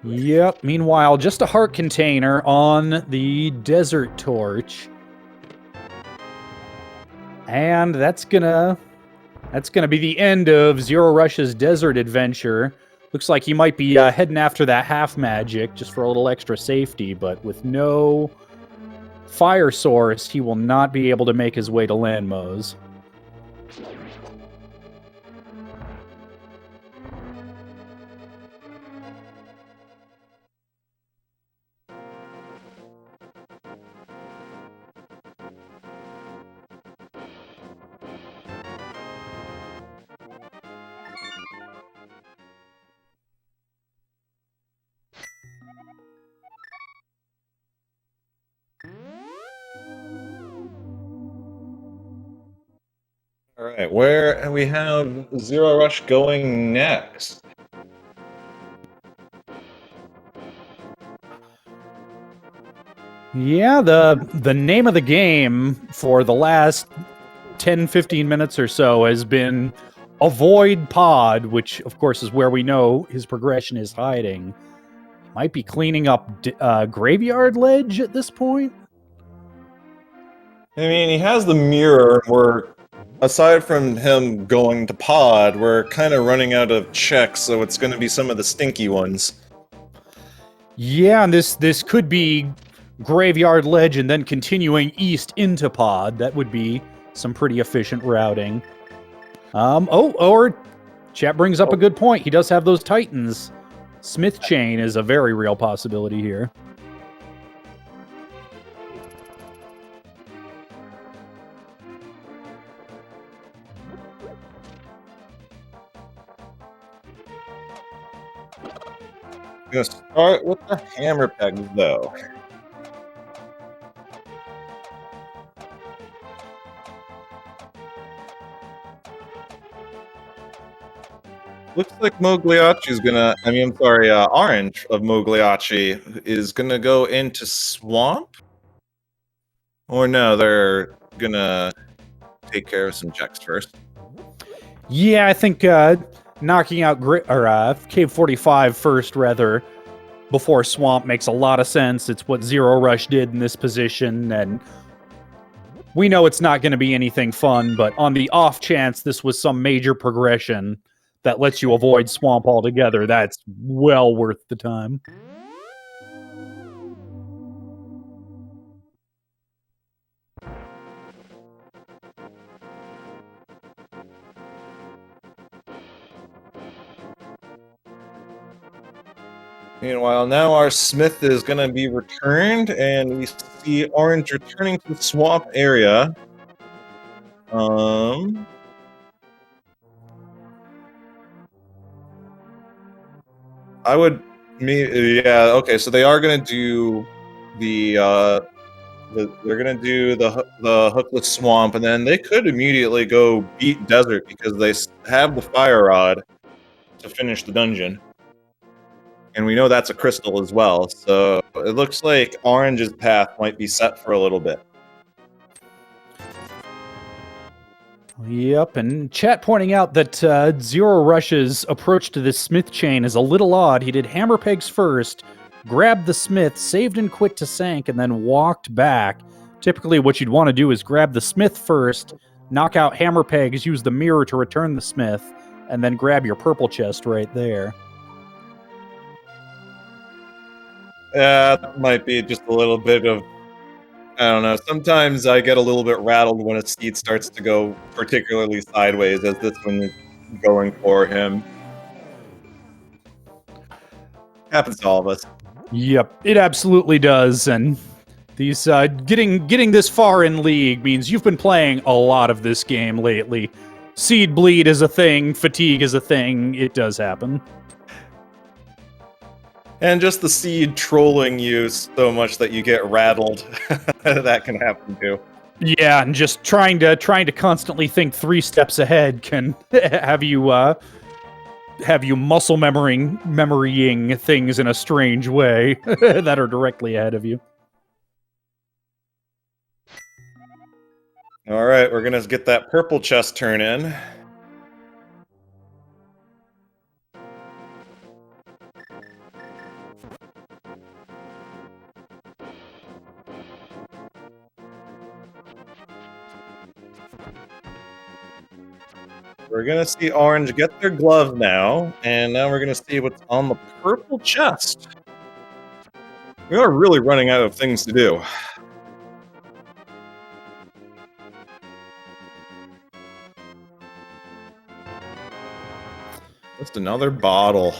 Yep, meanwhile, just a heart container on the desert torch. And that's gonna be the end of Zero Rush's desert adventure. Looks like he might be heading after that half magic just for a little extra safety, but with no fire source, he will not be able to make his way to Landmos. right, where we have Zero Rush going next? Yeah, the name of the game for the last 10-15 minutes or so has been avoid pod, which of course is where we know his progression is hiding. Might be cleaning up graveyard ledge at this point. I mean, he has the mirror. Aside from him going to pod, we're kind of running out of checks, so it's going to be some of the stinky ones. Yeah, and this could be graveyard ledge and then continuing east into pod. That would be some pretty efficient routing. Or chat brings up a good point. He does have those titans. Smith chain is a very real possibility here. I'm gonna start with the hammer pegs, though. Looks like Mogliacci's gonna. Orange of Mogliacci is gonna go into swamp. Or no, they're gonna take care of some checks first. Yeah, I think knocking out Cave 45 first, rather, before Swamp makes a lot of sense. It's what Zero Rush did in this position, and we know it's not going to be anything fun, but on the off chance this was some major progression that lets you avoid Swamp altogether, that's well worth the time. Meanwhile, now our Smith is going to be returned, and we see Orange returning to the swamp area. Okay, so they are going to do they're going to do the hookless swamp, and then they could immediately go beat desert because they have the fire rod to finish the dungeon. And we know that's a crystal as well, so it looks like Orange's path might be set for a little bit. Yep, and chat pointing out that Zero Rush's approach to this Smith chain is a little odd. He did hammer pegs first, grabbed the Smith, saved and quit to Sank, and then walked back. Typically what you'd want to do is grab the Smith first, knock out hammer pegs, use the mirror to return the Smith, and then grab your purple chest right there. That might be just a little bit of, I don't know, sometimes I get a little bit rattled when a seed starts to go particularly sideways, as this one is going for him. Happens to all of us. Yep, it absolutely does, and these getting this far in League means you've been playing a lot of this game lately. Seed bleed is a thing, fatigue is a thing, it does happen. And just the seed trolling you so much that you get rattled. That can happen too. Yeah, and just trying to constantly think 3 steps ahead can have you muscle memorying things in a strange way that are directly ahead of you. All right, we're gonna get that purple chest turn in. We're gonna see Orange get their glove now, and now we're gonna see what's on the purple chest. We are really running out of things to do. Just another bottle.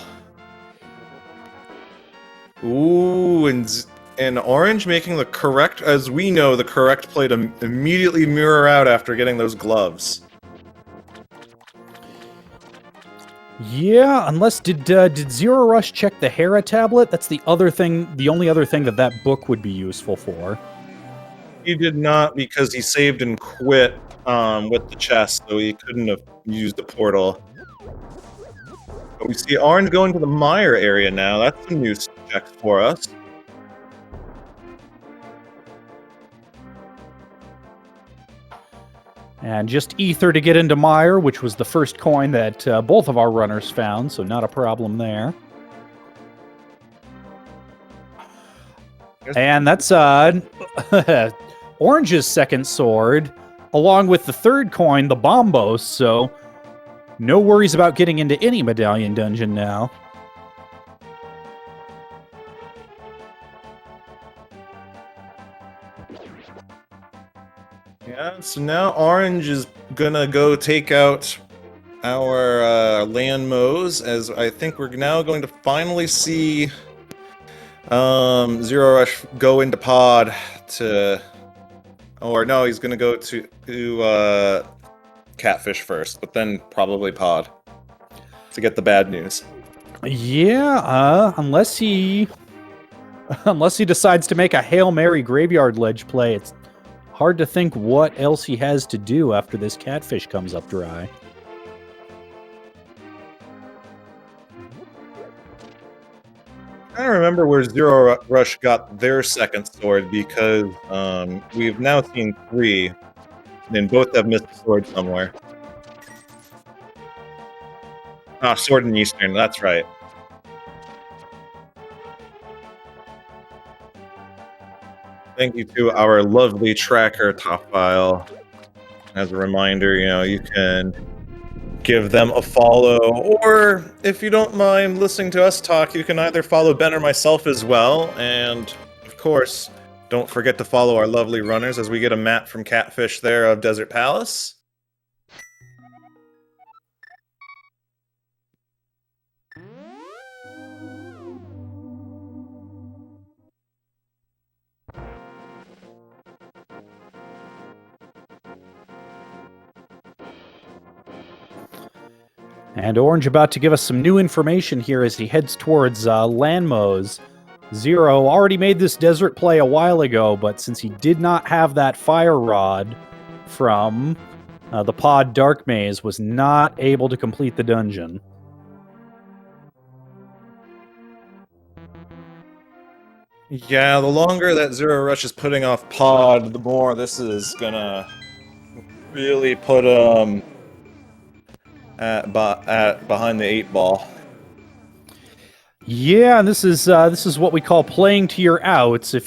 Ooh, and Orange making the correct, as we know, the correct play to immediately mirror out after getting those gloves. Yeah, unless did Zero Rush check the Hera tablet? That's the only other thing that book would be useful for. He did not, because he saved and quit with the chest, so he couldn't have used the portal. But we see Orange going to the Mire area now. That's a new check for us. And just Ether to get into Mire, which was the first coin that both of our runners found, so not a problem there. And that's Orange's second sword, along with the third coin, the Bombos, so no worries about getting into any medallion dungeon now. Yeah, so now Orange is gonna go take out our land mows, as I think we're now going to finally see Zero Rush go into pod to... Or no, he's gonna go to Catfish first, but then probably pod to get the bad news. Yeah, unless he decides to make a Hail Mary graveyard ledge play, it's hard to think what else he has to do after this Catfish comes up dry. I don't remember where Zero Rush got their second sword, because we've now seen 3, and both have missed a sword somewhere. Ah, sword in Eastern, that's right. Thank you to our lovely tracker, Top File. As a reminder, you can give them a follow, or if you don't mind listening to us talk, you can either follow Ben or myself as well, and of course, don't forget to follow our lovely runners as we get a map from Catfish there of Desert Palace. And Orange about to give us some new information here as he heads towards Landmos. Zero already made this desert play a while ago, but since he did not have that fire rod from the pod Dark Maze, was not able to complete the dungeon. Yeah, the longer that Zero Rush is putting off pod, the more this is gonna really put behind the 8 ball. Yeah, and this is what we call playing to your outs. If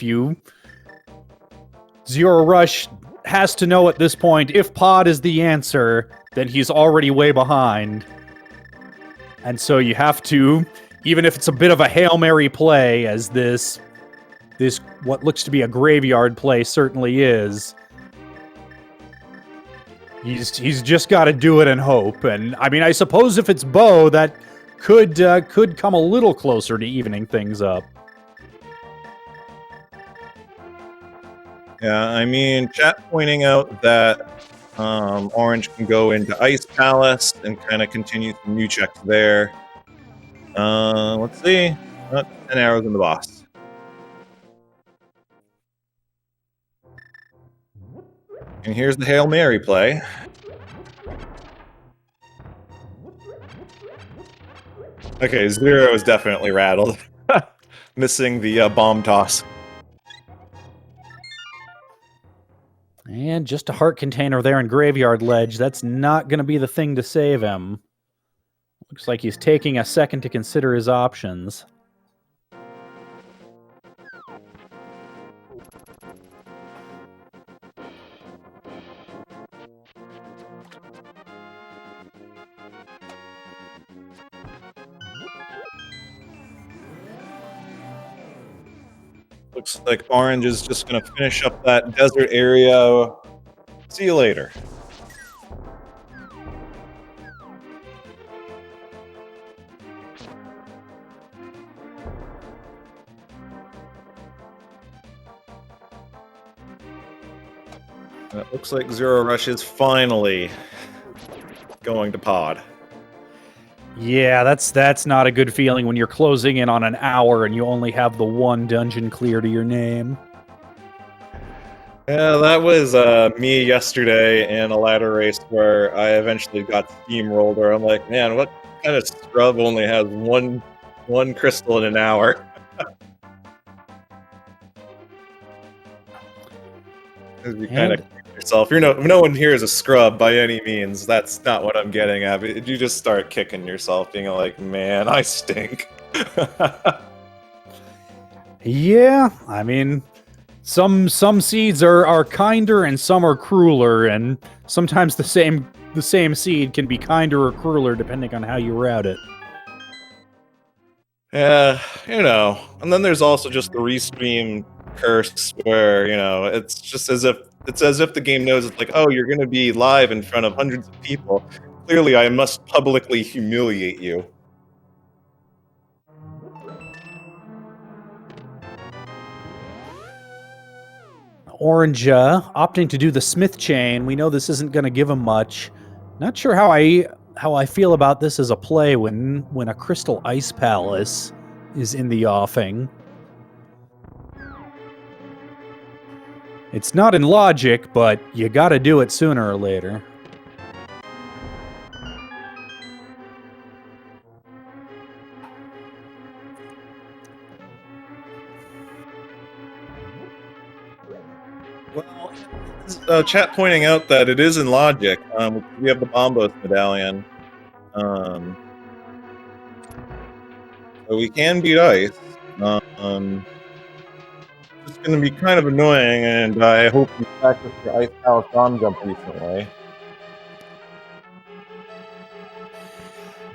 Zero Rush has to know at this point, if pod is the answer, then he's already way behind. And so you have to, even if it's a bit of a Hail Mary play, as this what looks to be a graveyard play certainly is, he's just got to do it and hope. And I mean, I suppose if it's Bo, that could come a little closer to evening things up. Yeah, I mean, chat pointing out that Orange can go into Ice Palace and kind of continue some new checks there. Let's see. 10 arrows in the boss. And here's the Hail Mary play. Okay, Zero is definitely rattled. Missing the bomb toss. And just a heart container there in Graveyard Ledge. That's not going to be the thing to save him. Looks like he's taking a second to consider his options. Looks like Orange is just going to finish up that desert area. See you later. It looks like Zero Rush is finally going to pod. Yeah, that's not a good feeling when you're closing in on an hour and you only have the one dungeon clear to your name. Yeah, that was me yesterday in a ladder race where I eventually got steamrolled. Where I'm like, man, what kind of scrub only has one crystal in an hour? You kind of And yourself. No one here is a scrub by any means. That's not what I'm getting at. But you just start kicking yourself, being like, man, I stink. yeah, I mean, some seeds are kinder and some are crueler, and sometimes the same seed can be kinder or crueler depending on how you route it. Yeah, and then there's also just the restream curse where, it's as if the game knows it's like, oh, you're gonna be live in front of hundreds of people. Clearly, I must publicly humiliate you. Orange opting to do the Smith chain. We know this isn't going to give him much. Not sure how I feel about this as a play when a Crystal Ice Palace is in the offing. It's not in logic, but you got to do it sooner or later. Well, chat pointing out that it is in logic. We have the Bombos medallion. So we can beat ice. It's going to be kind of annoying, and I hope you practiced your Ice Palace bomb jump recently.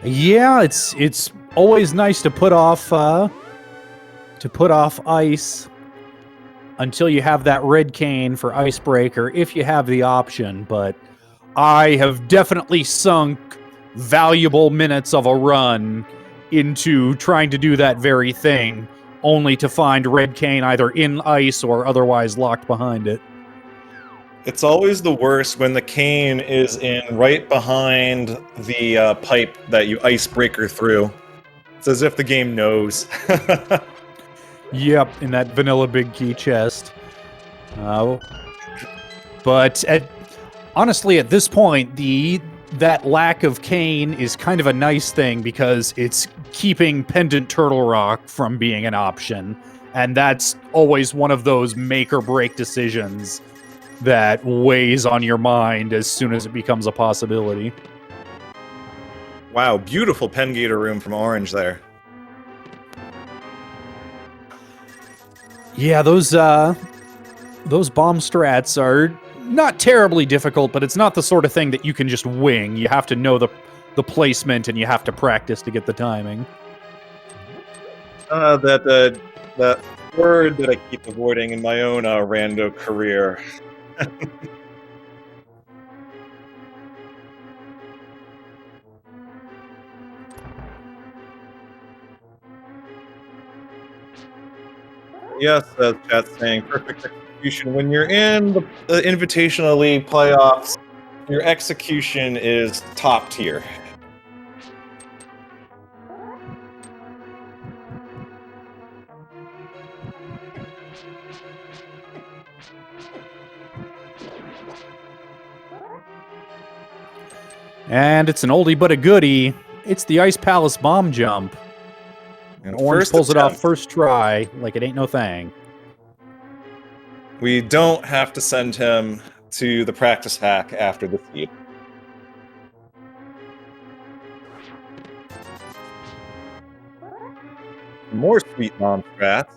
Yeah, it's always nice to put off ice until you have that red cane for Icebreaker, if you have the option. But I have definitely sunk valuable minutes of a run into trying to do that very thing, only to find red cane either in ice or otherwise locked behind it. It's always the worst when the cane is in right behind the pipe that you icebreaker through. It's as if the game knows. Yep, in that vanilla big key chest. But honestly, at this point, that lack of cane is kind of a nice thing because it's keeping Pendant Turtle Rock from being an option. And that's always one of those make or break decisions that weighs on your mind as soon as it becomes a possibility. Wow, beautiful Pengator room from Orange there. Yeah, those bomb strats are not terribly difficult, but it's not the sort of thing that you can just wing. You have to know the placement, and you have to practice to get the timing. That word that I keep avoiding in my own rando career. Yes, as chat's saying, perfect execution. When you're in the Invitational League playoffs, your execution is top tier. And it's an oldie but a goodie. It's the Ice Palace bomb jump. And Orange pulls it off first try, like it ain't no thing. We don't have to send him to the practice hack after the feed. More sweet mom strats.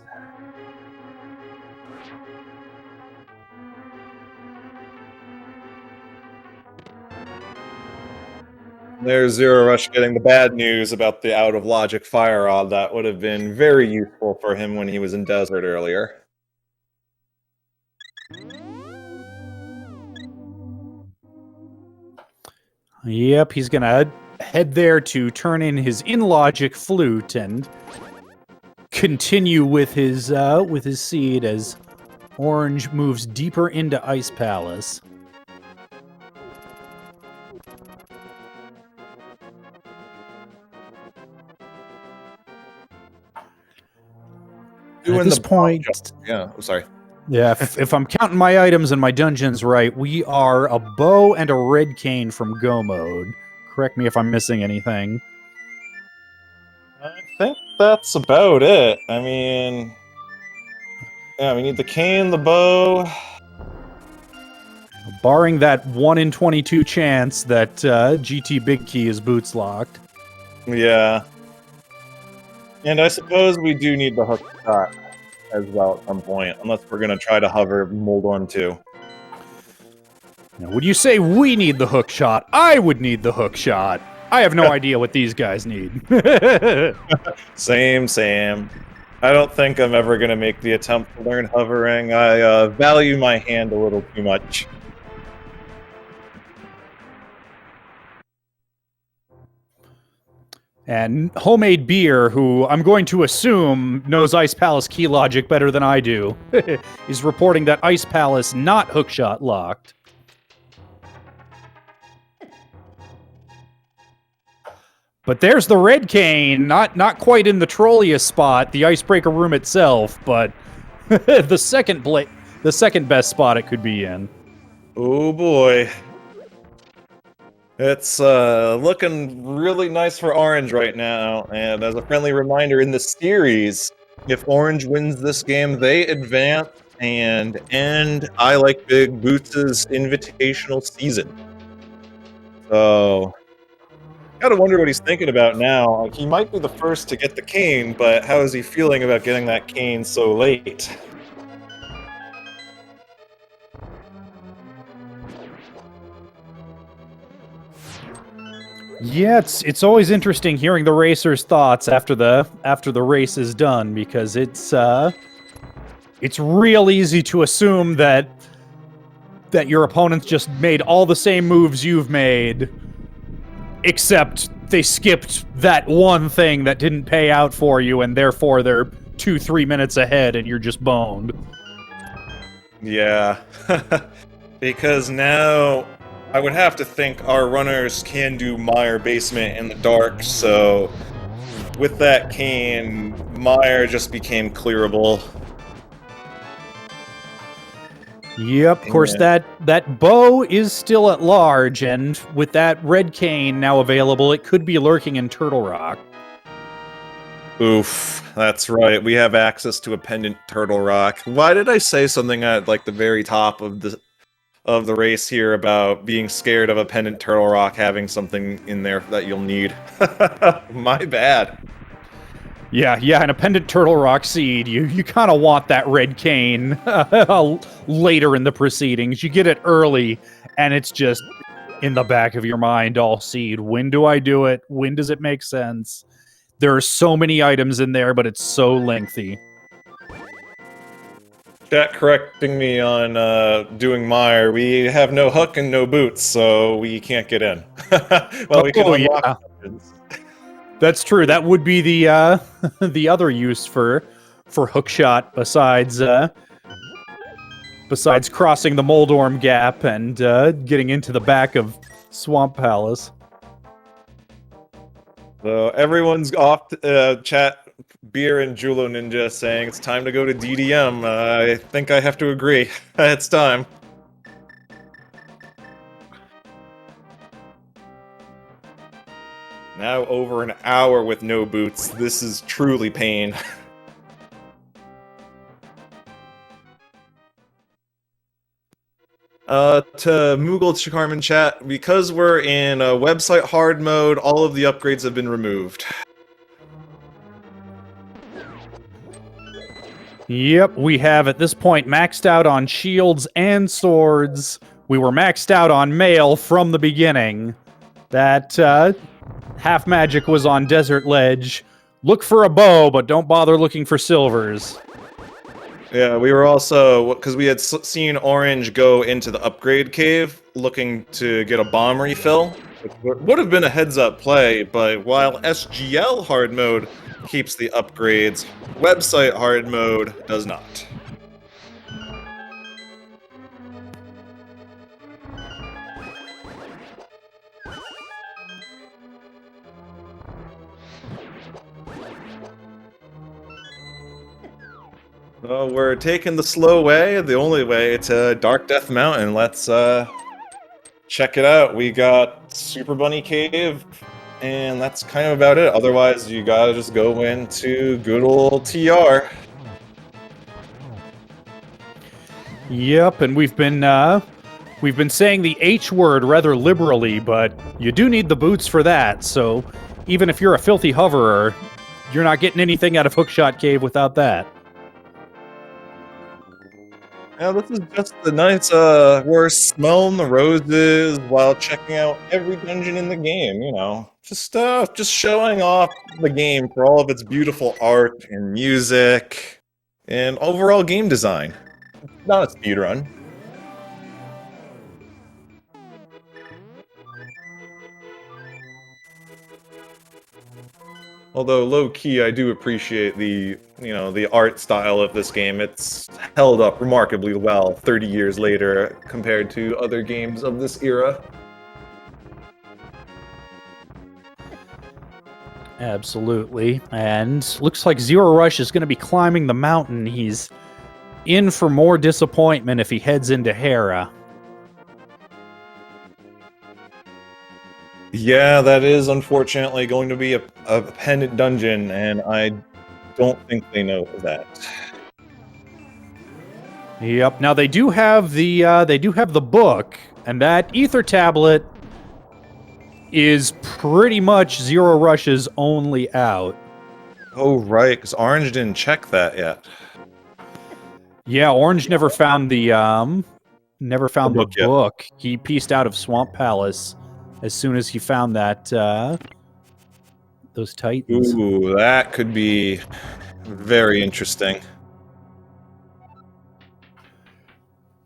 There's Zero Rush getting the bad news about the out of logic fire rod. That would have been very useful for him when he was in Desert earlier. Yep, he's gonna head there to turn in his in-logic flute and continue with his seed as Orange moves deeper into Ice Palace. At this point, yeah, I'm sorry. Yeah, if I'm counting my items and my dungeons right, we are a bow and a red cane from Go mode. Correct me if I'm missing anything. I think that's about it. I mean, yeah, we need the cane, the bow. Barring that 1 in 22 chance that GT Big Key is boots locked. Yeah. And I suppose we do need the hook shot as well at some point, unless we're going to try to hover Moldorm too. Now, would you say we need the hook shot? I would need the hook shot. I have no idea what these guys need. Same. I don't think I'm ever going to make the attempt to learn hovering. I value my hand a little too much. And Homemade Beer, who I'm going to assume knows Ice Palace key logic better than I do, is reporting that Ice Palace not hookshot locked. But there's the red cane, not quite in the trolliest spot, the icebreaker room itself, but the second best spot it could be in. Oh boy. It's looking really nice for Orange right now, and as a friendly reminder, in the series, if Orange wins this game, they advance and end I Like Big Boots' invitational season. So, gotta wonder what he's thinking about now. Like, he might be the first to get the cane, but how is he feeling about getting that cane so late? Yeah, it's always interesting hearing the racers' thoughts after the race is done, because it's real easy to assume that your opponents just made all the same moves you've made, except they skipped that one thing that didn't pay out for you, and therefore they're 2-3 minutes ahead and you're just boned. Yeah. Because now I would have to think our runners can do Mire basement in the dark, so with that cane, Mire just became clearable. Yep, of course, that bow is still at large, and with that red cane now available, it could be lurking in Turtle Rock. Oof, that's right. We have access to a pendant Turtle Rock. Why did I say something at like the very top of the race here about being scared of a pendant Turtle Rock having something in there that you'll need? My bad. Yeah, and a pendant Turtle Rock seed, you kind of want that red cane later in the proceedings. You get it early, and it's just in the back of your mind all seed. When do I do it? When does it make sense? There are so many items in there, but it's so lengthy. Chat correcting me on doing Mire. We have no hook and no boots, so we can't get in. Well, we can unlock weapons. That's true. That would be the the other use for hookshot besides crossing the Moldorm Gap and getting into the back of Swamp Palace. So everyone's off chat. Beer and Julo Ninja saying it's time to go to DDM. I think I have to agree. It's time. Now over an hour with no boots. This is truly pain. To Moogle Chikarman chat, because we're in website hard mode, all of the upgrades have been removed. Yep, we have at this point maxed out on shields and swords. We were maxed out on mail from the beginning. That half magic was on Desert Ledge. Look for a bow, but don't bother looking for silvers. Yeah, we were also, because we had seen Orange go into the upgrade cave looking to get a bomb refill. It would have been a heads-up play, but while SGL hard mode keeps the upgrades, website hard mode does not. Well, we're taking the slow way, the only way to Dark Death Mountain. Let's check it out. We got Super Bunny Cave, and that's kind of about it. Otherwise, you gotta just go into good old TR. Yep, and we've been saying the H word rather liberally, but you do need the boots for that. So even if you're a filthy hoverer, you're not getting anything out of Hookshot Cave without that. Yeah, this is just the nice, we're smelling the roses while checking out every dungeon in the game, you know. Just showing off the game for all of its beautiful art and music and overall game design. Not a speedrun. Although low-key, I do appreciate the art style of this game. It's held up remarkably well 30 years later compared to other games of this era. Absolutely. And looks like Zero Rush is going to be climbing the mountain. He's in for more disappointment if he heads into Hera. Yeah, that is unfortunately going to be a pendant dungeon, and I don't think they know that. Yep. Now they do have the book, and that ether tablet is pretty much Zero Rush's only out. Oh, right, because Orange didn't check that yet. Yeah, Orange never found the book. He pieced out of Swamp Palace as soon as he found that those Titans. Ooh, that could be very interesting.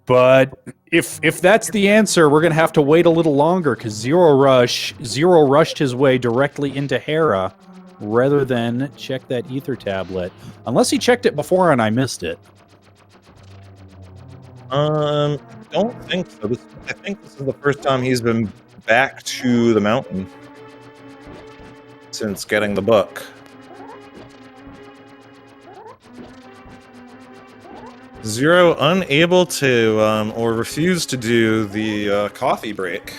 But if that's the answer, we're gonna have to wait a little longer because Zero rushed his way directly into Hera rather than check that ether tablet. Unless he checked it before and I missed it. Don't think so. I think this is the first time he's been back to the mountain since getting the book. Zero unable to, or refuse to do the coffee break.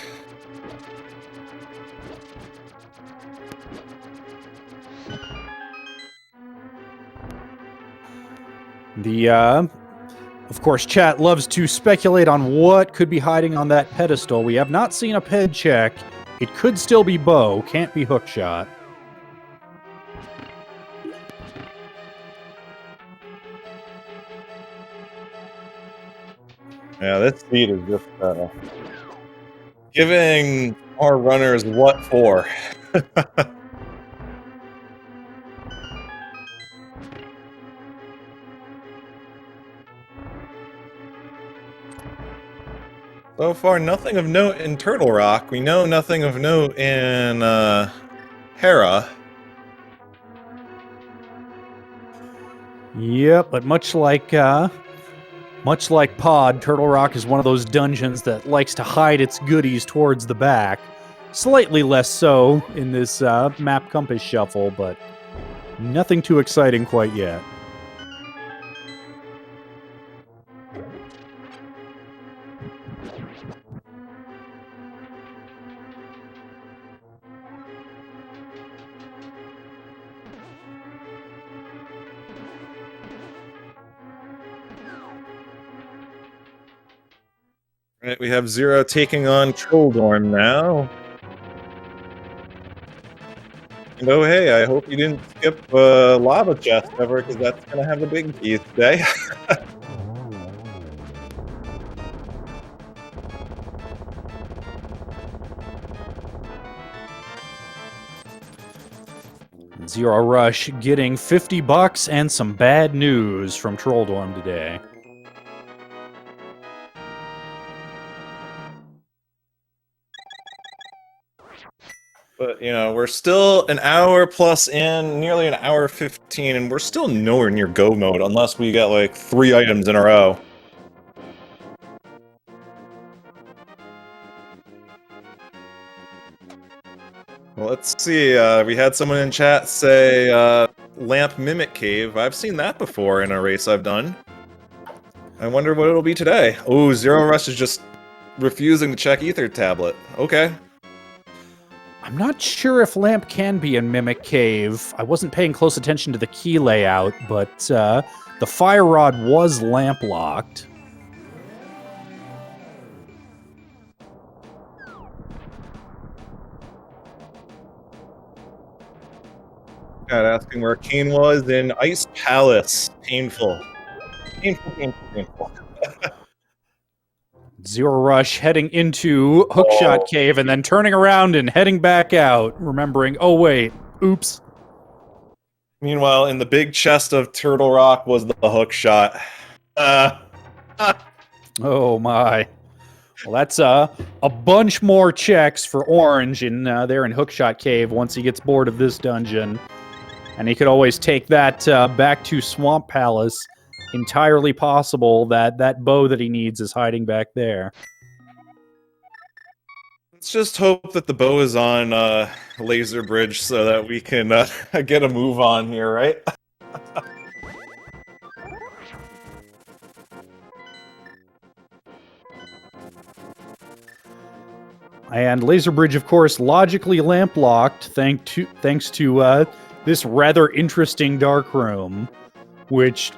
Of course, chat loves to speculate on what could be hiding on that pedestal. We have not seen a ped check. It could still be bow, can't be hookshot. Yeah, this speed is just giving our runners what for. So far, nothing of note in Turtle Rock. We know nothing of note in Hera. Yep, but much like Pod, Turtle Rock is one of those dungeons that likes to hide its goodies towards the back. Slightly less so in this map compass shuffle, but nothing too exciting quite yet. Right, we have Zero taking on Trolldorm now. And oh hey, I hope you didn't skip Lava Chest ever, because that's gonna have a big piece today. Zero Rush getting $50 and some bad news from Trolldorm today. But, you know, we're still an hour plus in, nearly an hour 15, and we're still nowhere near go mode unless we get, like, 3 items in a row. Well, let's see, we had someone in chat say, Lamp Mimic Cave. I've seen that before in a race I've done. I wonder what it'll be today. Oh, Zero Rush is just refusing to check Ether Tablet. Okay. I'm not sure if Lamp can be in Mimic Cave. I wasn't paying close attention to the key layout, but the fire rod was lamp locked. God, asking where Kane was in Ice Palace. Painful. Painful. Zero Rush heading into Hookshot Cave and then turning around and heading back out, remembering, oh wait, oops. Meanwhile, in the big chest of Turtle Rock was the hook shot. Oh my. Well, that's a bunch more checks for Orange in there in Hookshot Cave once he gets bored of this dungeon. And he could always take that back to Swamp Palace. Entirely possible that that bow that he needs is hiding back there. Let's just hope that the bow is on Laser Bridge so that we can get a move on here, right? And Laser Bridge, of course, logically lamp-locked thanks to this rather interesting dark room, which,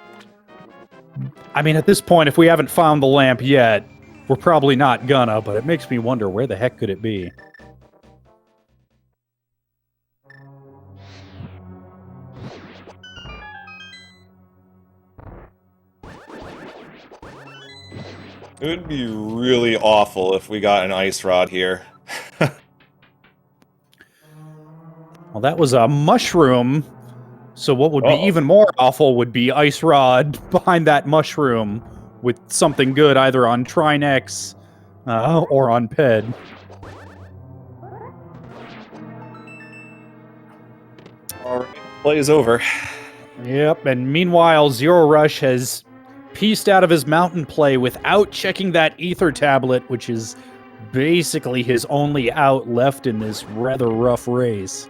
I mean, at this point, if we haven't found the lamp yet, we're probably not gonna, but it makes me wonder, where the heck could it be? It would be really awful if we got an ice rod here. Well, that was a mushroom, so what would be even more awful would be Ice Rod behind that mushroom with something good either on Trinex or on Ped. Alright, play is over. Yep, and meanwhile, Zero Rush has pieced out of his mountain play without checking that Ether Tablet, which is basically his only out left in this rather rough race.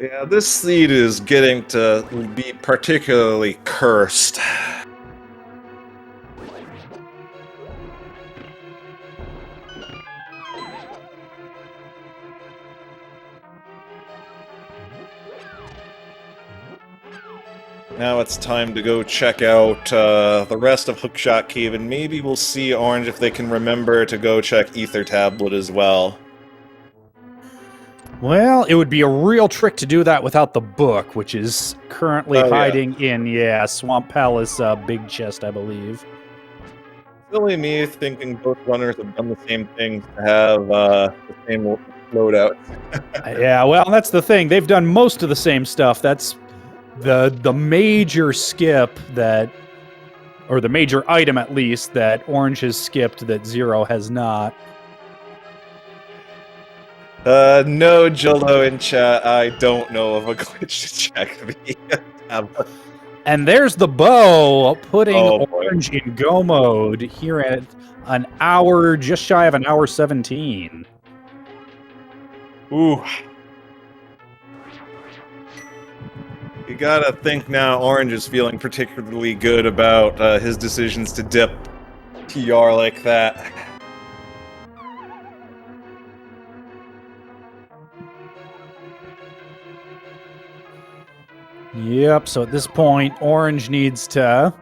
Yeah, this seed is getting to be particularly cursed. Now it's time to go check out the rest of Hookshot Cave, and maybe we'll see Orange if they can remember to go check Ether Tablet as well. Well, it would be a real trick to do that without the book, which is currently hiding in, Swamp Palace big chest, I believe. Silly me thinking both runners have done the same thing to have the same loadout. Yeah, well, that's the thing. They've done most of the same stuff. That's the major skip that, or the major item at least, that Orange has skipped that Zero has not. No, Jolo in chat, I don't know of a glitch to check the tablet. And there's the bow, putting Oh, boy. Orange in go mode here at an hour, just shy of an hour 17. Ooh. You gotta think now Orange is feeling particularly good about his decisions to dip TR like that. Yep, so at this point, Orange needs to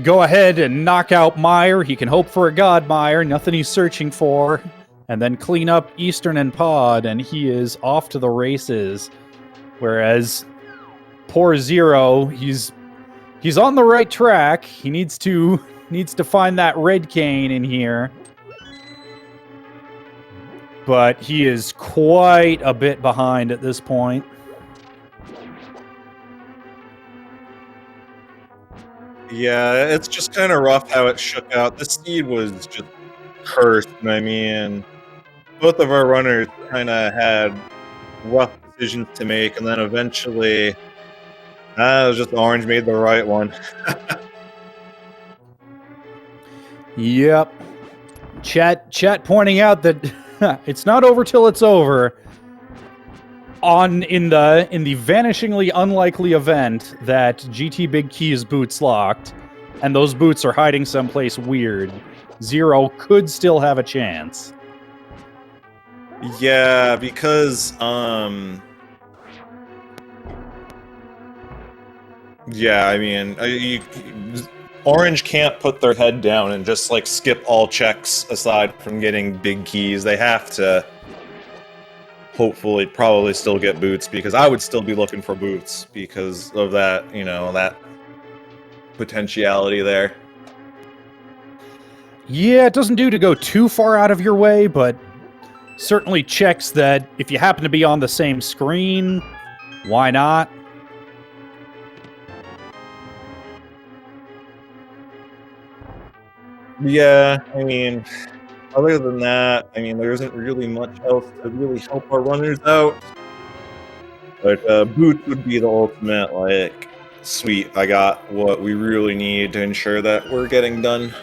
go ahead and knock out Mire. He can hope for a God Mire, nothing he's searching for, and then clean up Eastern and Pod, and he is off to the races. Whereas poor Zero, he's on the right track. He needs to find that red cane in here. But he is quite a bit behind at this point. Yeah, it's just kind of rough how it shook out. The seed was just cursed. I mean, both of our runners kind of had rough decisions to make, and then eventually, it was just Orange made the right one. Yep. Chat pointing out that it's not over till it's over. In the vanishingly unlikely event that GT Big Key's boots locked, and those boots are hiding someplace weird, Zero could still have a chance. Yeah, because yeah, I mean, Orange can't put their head down and just like skip all checks aside from getting big keys. They have to hopefully probably still get boots, because I would still be looking for boots because of that, you know, that potentiality there. Yeah, it doesn't do to go too far out of your way, but certainly checks that if you happen to be on the same screen, why not? Yeah, I mean, other than that, I mean, there isn't really much else to really help our runners out. But boots would be the ultimate, like, sweet, I got what we really need to ensure that we're getting done.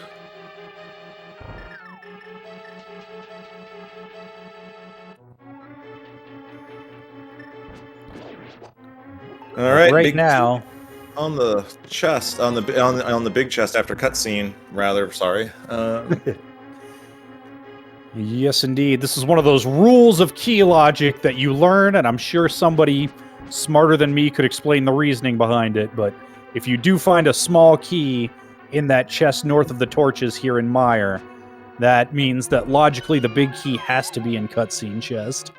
All right, Right now, on the chest, on the big chest after cutscene, rather. Sorry. yes, indeed. This is one of those rules of key logic that you learn, and I'm sure somebody smarter than me could explain the reasoning behind it. But if you do find a small key in that chest north of the torches here in Mire, that means that logically the big key has to be in cutscene chest.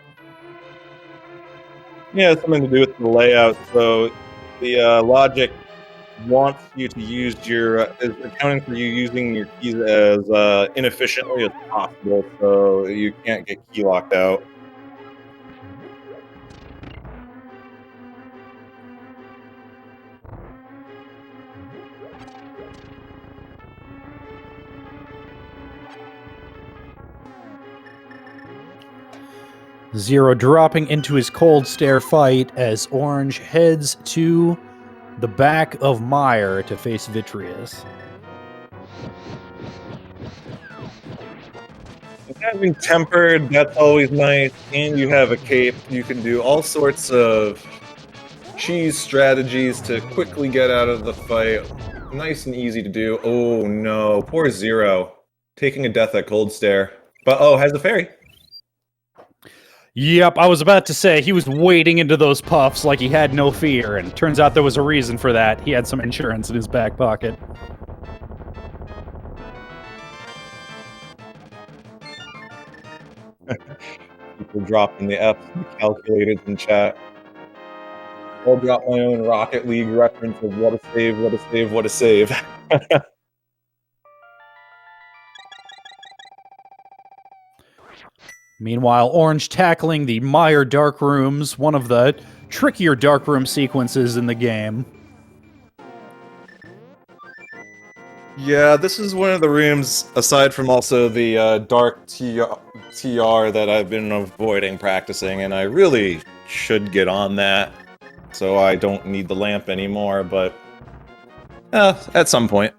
Yeah, it's something to do with the layout. So the logic wants you to use your is accounting for you using your keys as inefficiently as possible, so you can't get key locked out. Zero dropping into his cold stare fight as Orange heads to the back of Mire to face Vitreous. Having tempered, that's always nice, and you have a cape. You can do all sorts of cheese strategies to quickly get out of the fight. Nice and easy to do. Oh no, poor Zero. Taking a death at cold stare. But oh, has a fairy. Yep, I was about to say, he was wading into those puffs like he had no fear, and turns out there was a reason for that. He had some insurance in his back pocket. People dropping the F calculators in chat. I'll drop my own Rocket League reference of what a save, what a save, what a save. Meanwhile, Orange tackling the Mire dark rooms, one of the trickier dark room sequences in the game. Yeah, this is one of the rooms, aside from also the dark TR that I've been avoiding practicing, and I really should get on that, so I don't need the lamp anymore, but at some point.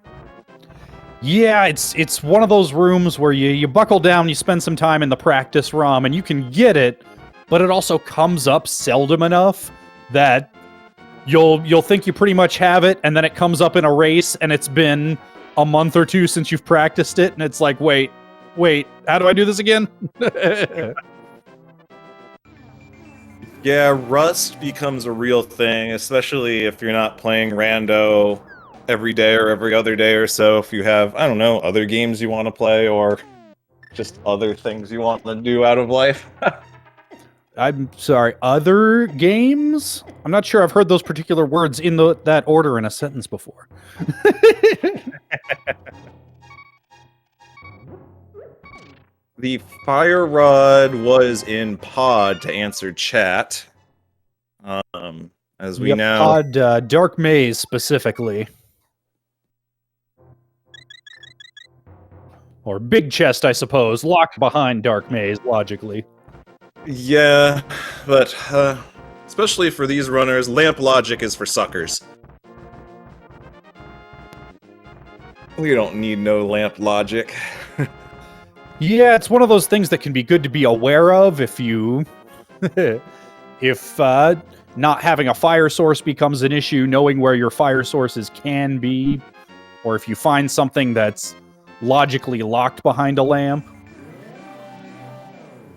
Yeah, it's one of those rooms where you buckle down, you spend some time in the practice ROM, and you can get it, but it also comes up seldom enough that you'll think you pretty much have it, and then it comes up in a race, and it's been a month or two since you've practiced it, and it's like, wait, how do I do this again? Yeah, Rust becomes a real thing, especially if you're not playing Rando every day or every other day or so. If you have, I don't know, other games you want to play or just other things you want to do out of life. I'm sorry, other games? I'm not sure I've heard those particular words in that order in a sentence before. The fire rod was in pod to answer chat. As we know. Pod, Dark Maze specifically. Or Big Chest, I suppose, locked behind Dark Maze, logically. Yeah, but especially for these runners, lamp logic is for suckers. We don't need no lamp logic. Yeah, it's one of those things that can be good to be aware of if you... if not having a fire source becomes an issue, knowing where your fire sources can be, or if you find something that's logically locked behind a lamp.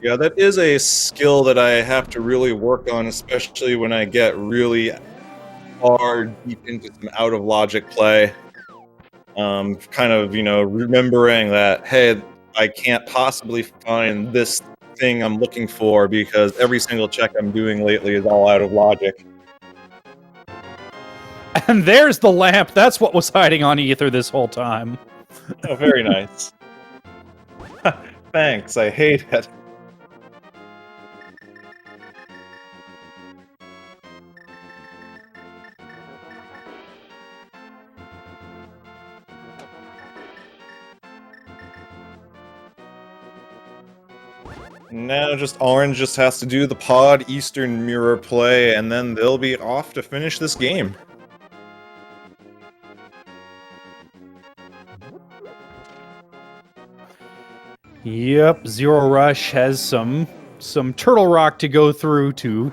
Yeah, that is a skill that I have to really work on, especially when I get really far deep into some out of logic play. Kind of, remembering that, hey, I can't possibly find this thing I'm looking for because every single check I'm doing lately is all out of logic. And there's the lamp. That's what was hiding on Ether this whole time. Oh, very nice. Thanks, I hate it. Now just Orange just has to do the pod Eastern mirror play, and then they'll be off to finish this game. Yep, Zero Rush has some Turtle Rock to go through to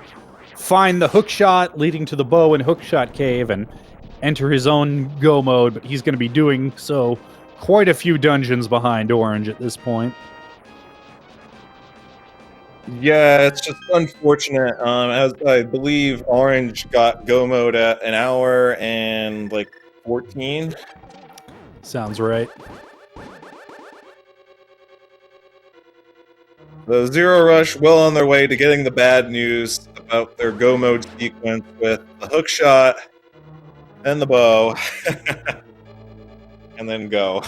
find the hookshot leading to the bow and hookshot cave and enter his own go mode, but he's going to be doing so quite a few dungeons behind Orange at this point. Yeah, it's just unfortunate. As I believe Orange got go mode at an hour and like 14. Sounds right. The Zero Rush well on their way to getting the bad news about their go mode sequence with the hookshot and the bow, and then go.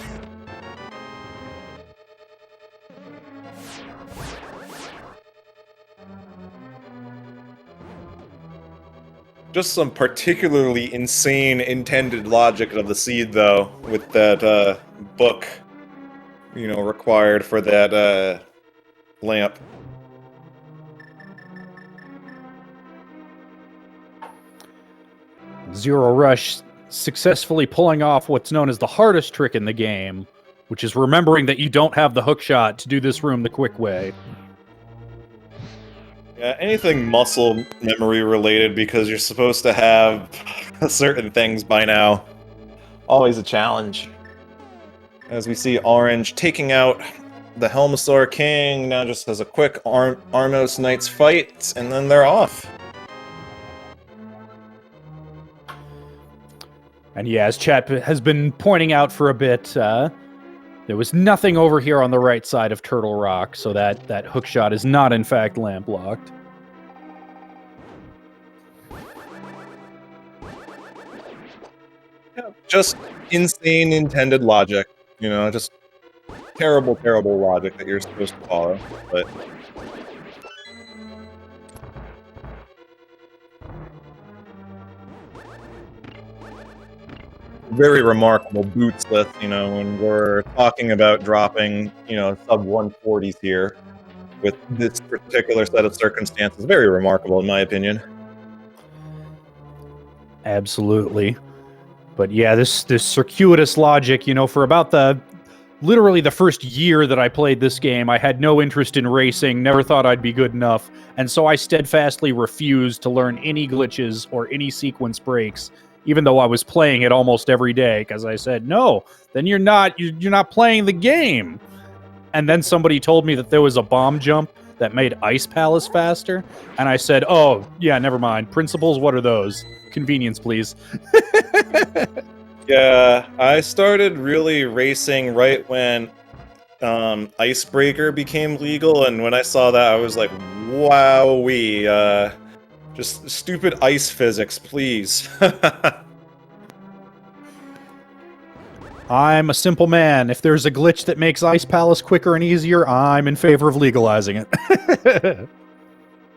Just some particularly insane intended logic of the seed, though, with that book, required for that lamp. Zero Rush successfully pulling off what's known as the hardest trick in the game, which is remembering that you don't have the hookshot to do this room the quick way. Yeah, anything muscle memory related, because you're supposed to have certain things by now. Always a challenge. As we see Orange taking out the Helmosaur King, now just has a quick Armos Knights fight, and then they're off. And yeah, as chat has been pointing out for a bit, there was nothing over here on the right side of Turtle Rock, so that hookshot is not in fact lamp locked. Yeah, just insane intended logic, just terrible, terrible logic that you're supposed to follow, but... very remarkable boots list, when we're talking about dropping, sub 140s here with this particular set of circumstances. Very remarkable, in my opinion. Absolutely. But yeah, this circuitous logic, for about literally the first year that I played this game, I had no interest in racing, never thought I'd be good enough, and so I steadfastly refused to learn any glitches or any sequence breaks, even though I was playing it almost every day, because I said, no, then you're not playing the game. And then somebody told me that there was a bomb jump that made Ice Palace faster, and I said, oh, yeah, never mind. Principles, what are those? Convenience, please. Yeah, I started really racing right when Icebreaker became legal, and when I saw that, I was like, wowee, just stupid ice physics, please. I'm a simple man. If there's a glitch that makes Ice Palace quicker and easier, I'm in favor of legalizing it.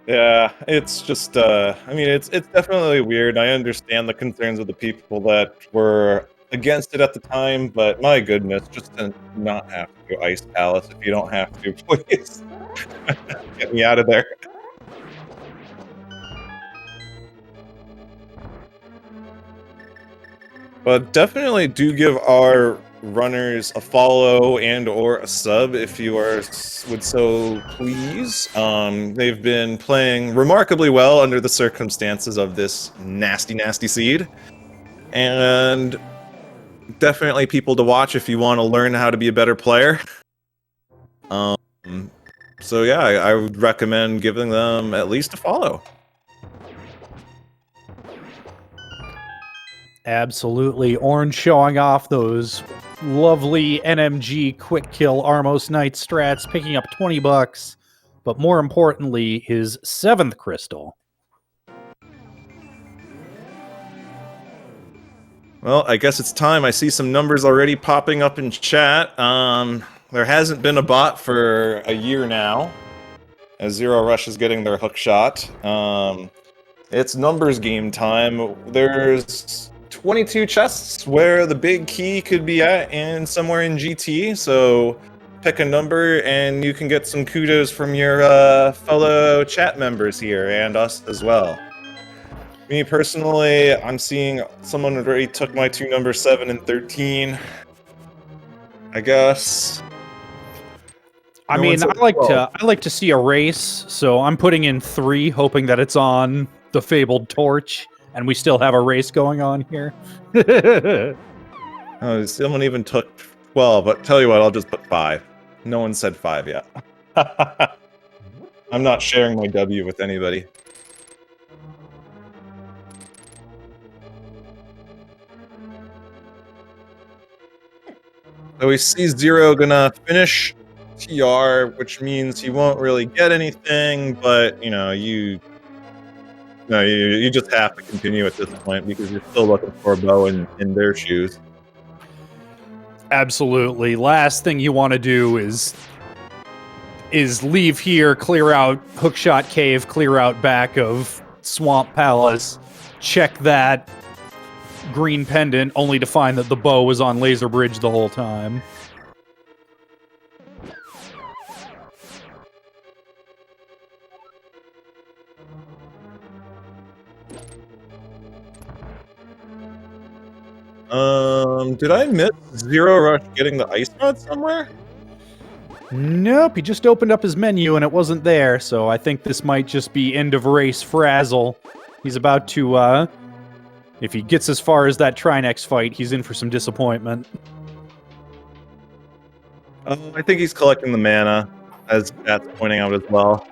Yeah, it's just, it's definitely weird. I understand the concerns of the people that were against it at the time, but my goodness, just to not have to do Ice Palace if you don't have to, please. Get me out of there. But definitely do give our runners a follow and or a sub if you would so please. They've been playing remarkably well under the circumstances of this nasty seed, and definitely people to watch if you want to learn how to be a better player. So yeah, I would recommend giving them at least a follow. Absolutely. Orange showing off those lovely NMG quick kill Armos Knight strats, picking up 20 bucks, but more importantly, his 7th crystal. Well, I guess it's time. I see some numbers already popping up in chat. There hasn't been a bot for a year now, as Zero Rush is getting their hook shot. It's numbers game time. There's 22 chests where the big key could be at, and somewhere in GT, so pick a number and you can get some kudos from your fellow chat members here, and us as well. Me personally, I'm seeing someone already took my two numbers 7 and 13. I guess. I mean, I like to see a race, so I'm putting in 3, hoping that it's on the fabled torch, and we still have a race going on here. Oh, someone even took 12, but tell you what, I'll just put 5. No one said 5 yet. I'm not sharing my W with anybody. So we see Zero gonna finish TR, which means he won't really get anything, but you just have to continue at this point because you're still looking for a bow in their shoes. Absolutely. Last thing you want to do is leave here, clear out Hookshot Cave, clear out back of Swamp Palace, check that green pendant, only to find that the bow was on Laser Bridge the whole time. Did I miss Zero Rush getting the ice mod somewhere? Nope, he just opened up his menu and it wasn't there, so I think this might just be end of race frazzle. He's about to, if he gets as far as that Trinex fight, he's in for some disappointment. I think he's collecting the mana, as that's pointing out as well.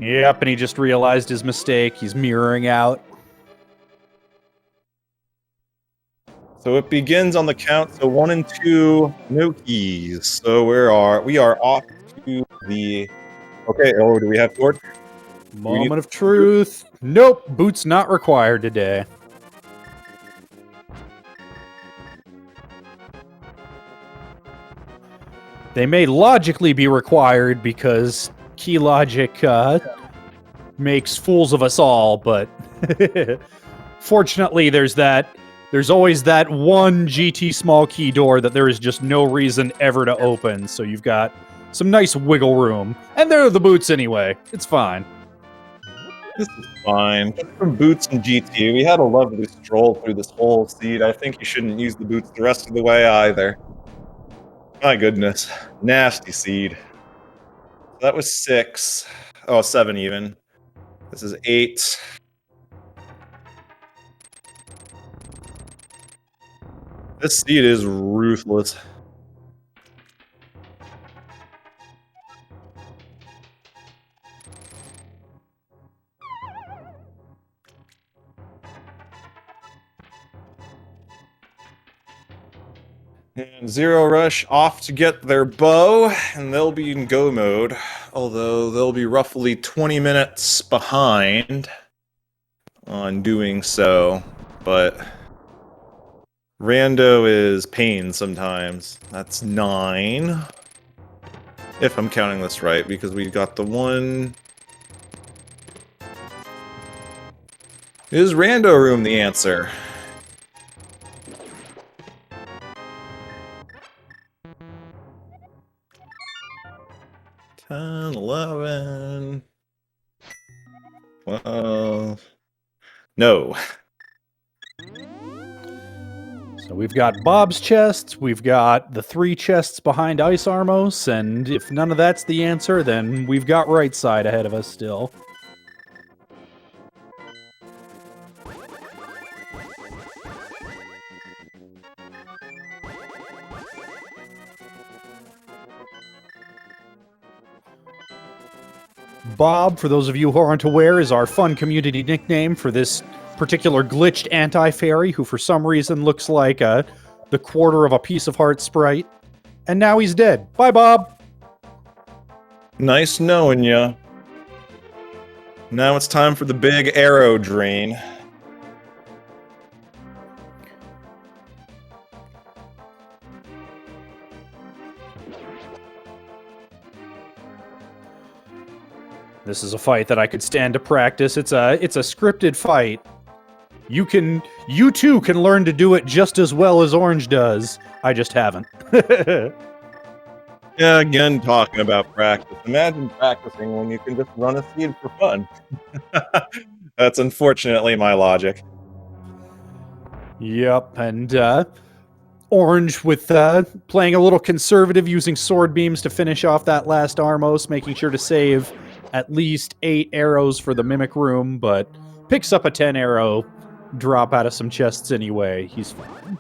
Yep, and he just realized his mistake. He's mirroring out. So it begins on the count. So 1 and 2, no keys. So we are off to the. Okay. Oh, do we have torch? Moment of truth. Nope, boots not required today. They may logically be required because key logic makes fools of us all, but fortunately there's always that one GT small key door that there is just no reason ever to open, so you've got some nice wiggle room. And there are the boots anyway. It's fine. This is fine. Just from boots and GT, we had a lovely stroll through this whole seed. I think you shouldn't use the boots the rest of the way either. My goodness. Nasty seed. That was 6. Oh, 7 even. This is 8. This seed is ruthless. And Zero Rush off to get their bow, and they'll be in go mode, although they'll be roughly 20 minutes behind on doing so, but Rando is pain sometimes. That's 9, if I'm counting this right, because we got the one. Is Rando Room the answer? $10, $11. 12. No. So we've got Bob's chests, we've got the 3 chests behind Ice Armos, and if none of that's the answer, then we've got right side ahead of us still. Bob, for those of you who aren't aware, is our fun community nickname for this particular glitched anti-fairy who for some reason looks like the quarter of a piece of heart sprite. And now he's dead. Bye, Bob! Nice knowing ya. Now it's time for the big arrow drain. This is a fight that I could stand to practice. It's a scripted fight. You too can learn to do it just as well as Orange does. I just haven't. Yeah, again, talking about practice. Imagine practicing when you can just run a seed for fun. That's unfortunately my logic. Yep, and Orange with playing a little conservative, using sword beams to finish off that last Armos, making sure to save at least 8 arrows for the Mimic Room, but picks up a 10 arrow drop out of some chests anyway. He's fine.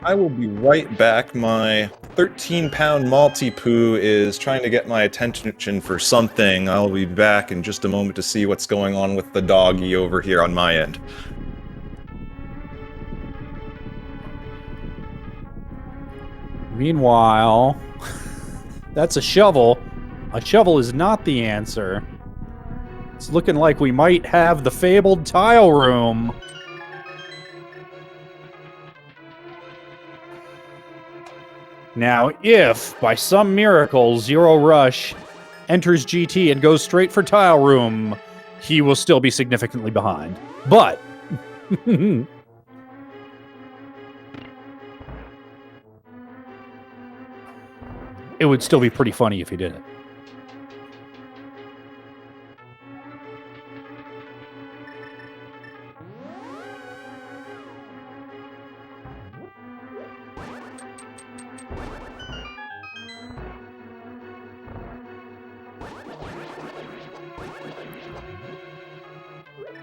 I will be right back. My 13-pound Maltipoo is trying to get my attention for something. I'll be back in just a moment to see what's going on with the doggy over here on my end. Meanwhile, that's a shovel. A shovel is not the answer. It's looking like we might have the fabled tile room. Now, if, by some miracle, Zero Rush enters GT and goes straight for tile room, he will still be significantly behind. But... it would still be pretty funny if he did it.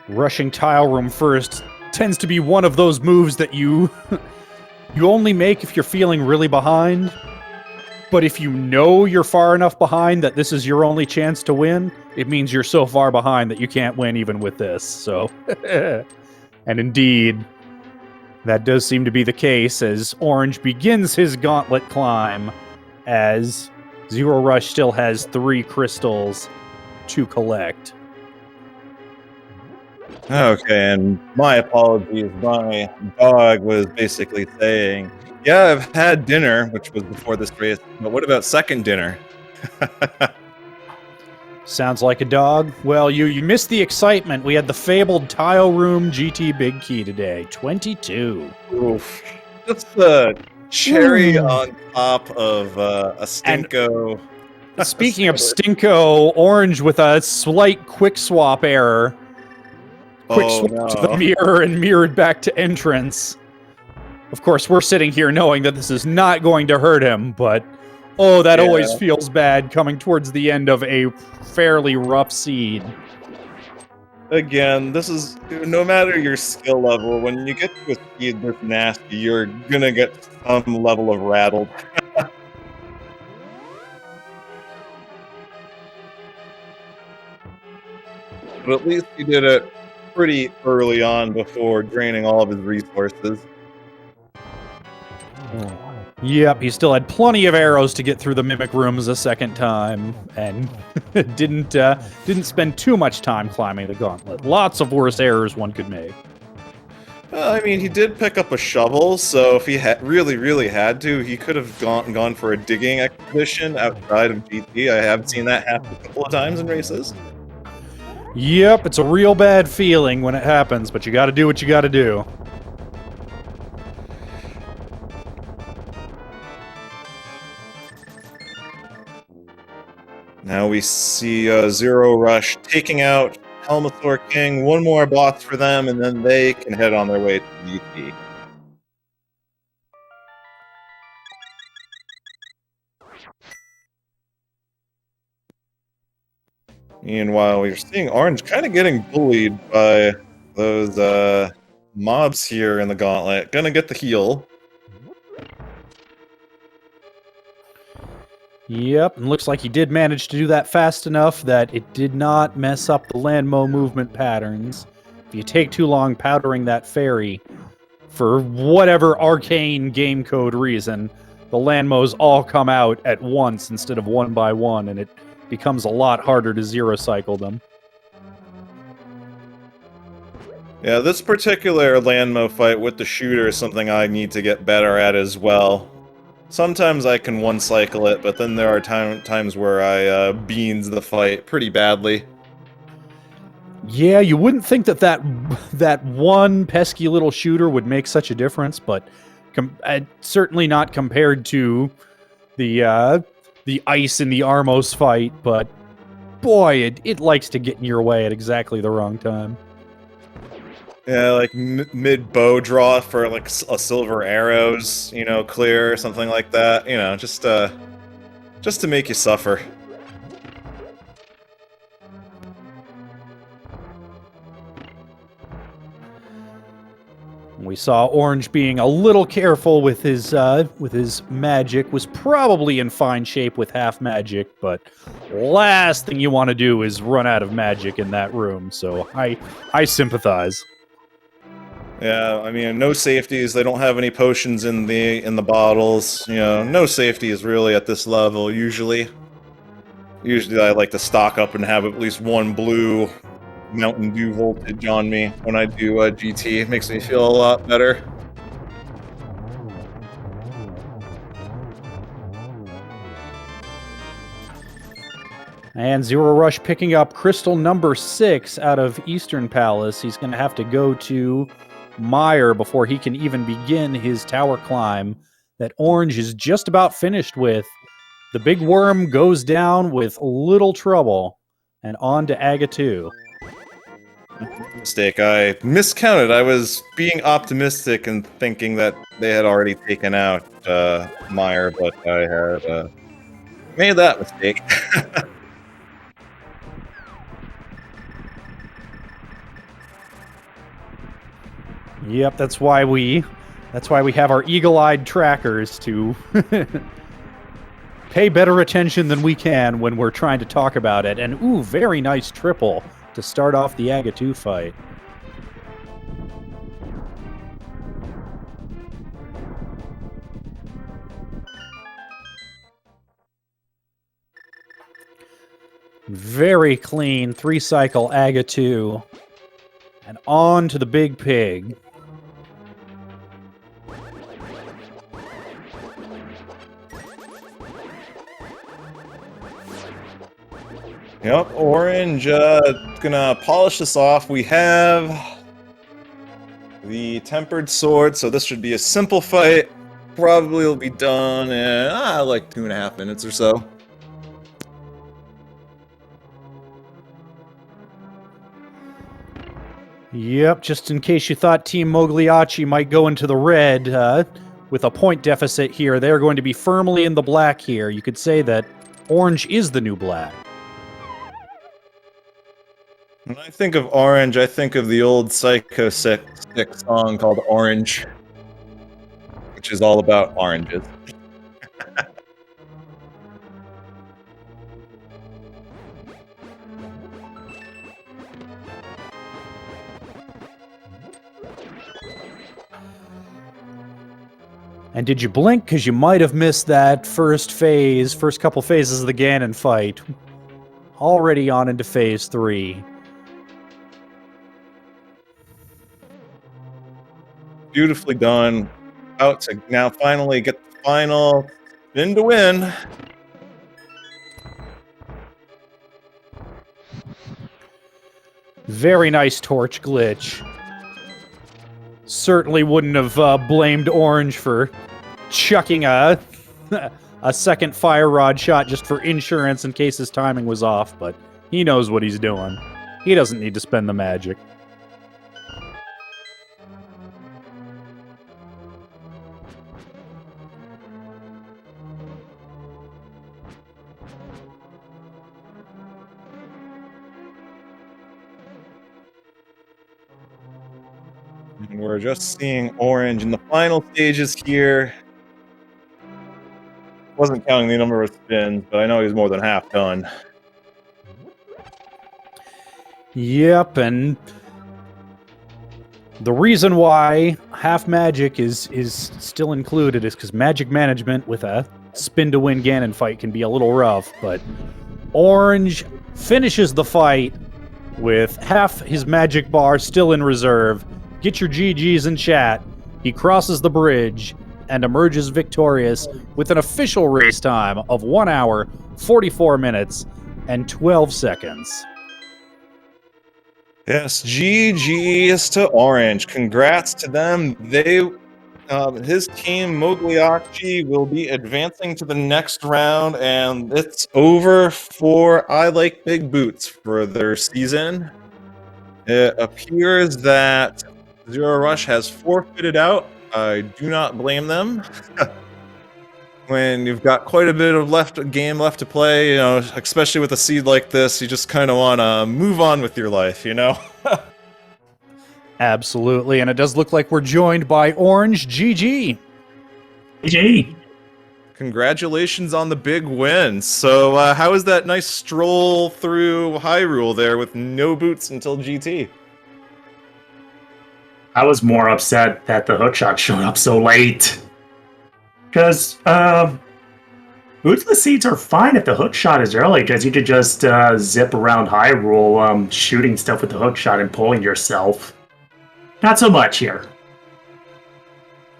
Rushing tile room first tends to be one of those moves that you only make if you're feeling really behind. But if you know you're far enough behind that this is your only chance to win, it means you're so far behind that you can't win even with this. So, and indeed, that does seem to be the case as Orange begins his gauntlet climb, as Zero Rush still has 3 crystals to collect. Okay, and my apologies. My dog was basically saying, yeah, I've had dinner, which was before this race, but what about second dinner? Sounds like a dog. Well, you missed the excitement. We had the fabled Tile Room GT Big Key today. 22. Oof. Just the cherry on top of a Stinko. Speaking of Stinko, Orange with a slight quick swap error. Quick swap to the mirror and mirrored back to entrance. Of course, we're sitting here knowing that this is not going to hurt him, but oh, that always feels bad coming towards the end of a fairly rough seed. Again, this is, no matter your skill level, when you get to a seed this nasty, you're gonna get some level of rattled. But at least he did it pretty early on before draining all of his resources. Yep, he still had plenty of arrows to get through the Mimic Rooms a second time, and didn't spend too much time climbing the gauntlet. Lots of worse errors one could make. I mean, he did pick up a shovel, so if he really had to, he could have gone for a digging expedition outside of GT. I have seen that happen a couple of times in races. Yep, it's a real bad feeling when it happens, but you gotta do what you gotta do. Now we see Zero Rush taking out Helmathor King. One more boss for them, and then they can head on their way to GT. Meanwhile, we're seeing Orange kind of getting bullied by those mobs here in the gauntlet. Gonna get the heal. Yep, and looks like he did manage to do that fast enough that it did not mess up the landmo movement patterns. If you take too long powdering that fairy, for whatever arcane game code reason, the landmos all come out at once instead of one by one, and it becomes a lot harder to zero cycle them. Yeah, this particular landmo fight with the shooter is something I need to get better at as well. Sometimes I can one-cycle it, but then there are times where I beans the fight pretty badly. Yeah, you wouldn't think that one pesky little shooter would make such a difference, but certainly not compared to the ice in the Armos fight. But boy, it likes to get in your way at exactly the wrong time. Yeah, like mid bow draw for like a silver arrows, you know, clear or something like that. You know, just to make you suffer. We saw Orange being a little careful with his magic, was probably in fine shape with half magic, but last thing you want to do is run out of magic in that room. So I sympathize. Yeah, I mean, no safeties. They don't have any potions in the bottles. You know, no safeties really at this level. Usually I like to stock up and have at least one blue Mountain Dew voltage on me when I do GT. It makes me feel a lot better. And Zero Rush picking up crystal number 6 out of Eastern Palace. He's going to have to go to Mire before he can even begin his tower climb that Orange is just about finished with. The big worm goes down with little trouble, and on to Aga 2. Mistake. I miscounted. I was being optimistic and thinking that they had already taken out Mire, but I had made that mistake. Yep, that's why we have our eagle-eyed trackers to pay better attention than we can when we're trying to talk about it. And ooh, very nice triple to start off the Aga 2 fight. Very clean 3-cycle Aga 2. And on to the big pig. Yep, Orange gonna polish this off. We have the Tempered Sword, so this should be a simple fight. Probably will be done in like 2.5 minutes or so. Yep, just in case you thought Team Mogliacci might go into the red with a point deficit here, they're going to be firmly in the black here. You could say that Orange is the new black. When I think of Orange, I think of the old Psycho 6 song called Orange, which is all about oranges. And did you blink? Because you might have missed that first couple phases of the Ganon fight. Already on into phase 3. Beautifully done. Out to now finally get the final spin to win. Very nice torch glitch. Certainly wouldn't have blamed Orange for chucking a a second fire rod shot just for insurance in case his timing was off, but he knows what he's doing. He doesn't need to spend the magic. And we're just seeing Orange in the final stages here. Wasn't counting the number of spins, but I know he's more than half done. Yep, and the reason why half magic is still included is because magic management with a spin-to-win Ganon fight can be a little rough, but Orange finishes the fight with half his magic bar still in reserve. Get your GGs in chat. He crosses the bridge and emerges victorious with an official race time of 1 hour, 44 minutes, and 12 seconds. Yes, GG's to Orange. Congrats to them. His team, Mogliacci, will be advancing to the next round, and it's over for I Like Big Boots for their season. It appears that Zero Rush has forfeited out. I do not blame them. When you've got quite a bit of game left to play, you know, especially with a seed like this, you just kind of want to move on with your life, you know? Absolutely, and it does look like we're joined by Orange. GG. GG. Congratulations on the big win. So, how was that nice stroll through Hyrule there with no boots until GT? I was more upset that the hookshot showed up so late. Because, bootless seeds are fine if the hookshot is early, because you could just zip around Hyrule, shooting stuff with the hookshot and pulling yourself. Not so much here.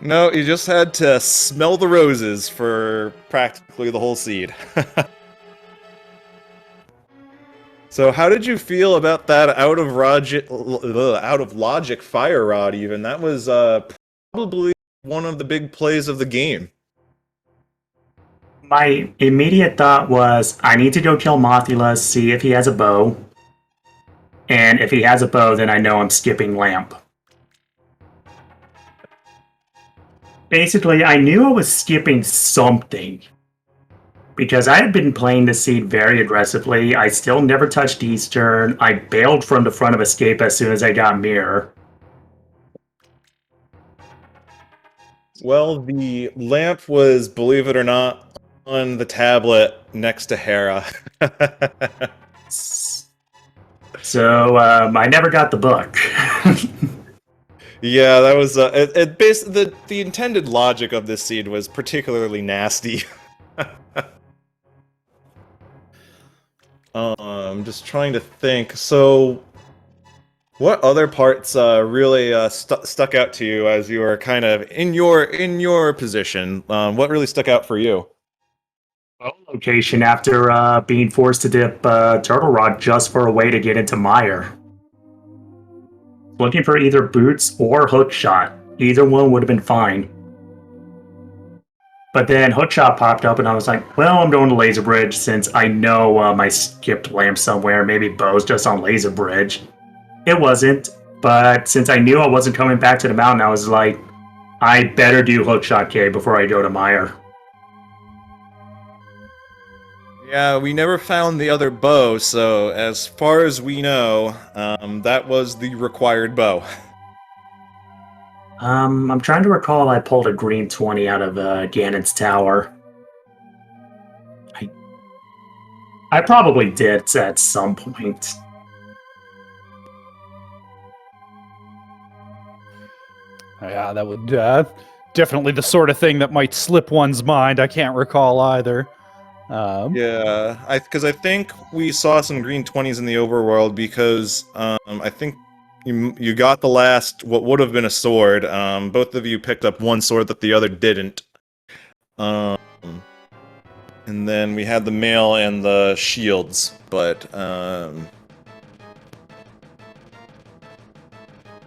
No, you just had to smell the roses for practically the whole seed. So how did you feel about that out of logic fire rod even? That was probably one of the big plays of the game. My immediate thought was, I need to go kill Mothula, see if he has a bow. And if he has a bow, then I know I'm skipping Lamp. Basically, I knew I was skipping something. Because I had been playing the seed very aggressively. I still never touched Eastern. I bailed from the front of Escape as soon as I got Mire. Well, the lamp was, believe it or not, on the tablet next to Hera. So, I never got the book. Yeah, that was the intended logic of this seed was particularly nasty. I'm just trying to think. So, what other parts really stuck out to you as you were kind of in your position? What really stuck out for you? Location after being forced to dip Turtle Rock just for a way to get into Mire. Looking for either boots or hookshot. Either one would have been fine. But then hookshot popped up and I was like, well, I'm going to Laser Bridge since I know I skipped Lamp somewhere. Maybe Bow's just on Laser Bridge. It wasn't, but since I knew I wasn't coming back to the mountain, I was like, I better do hookshot K before I go to Mire. Yeah, we never found the other bow, so as far as we know, that was the required bow. I'm trying to recall I pulled a green 20 out of Ganon's tower. I probably did at some point. Yeah, that would definitely the sort of thing that might slip one's mind. I can't recall either. Yeah, because I think we saw some green 20s in the overworld because I think you got the last, what would have been a sword. Both of you picked up one sword that the other didn't. And then we had the mail and the shields, but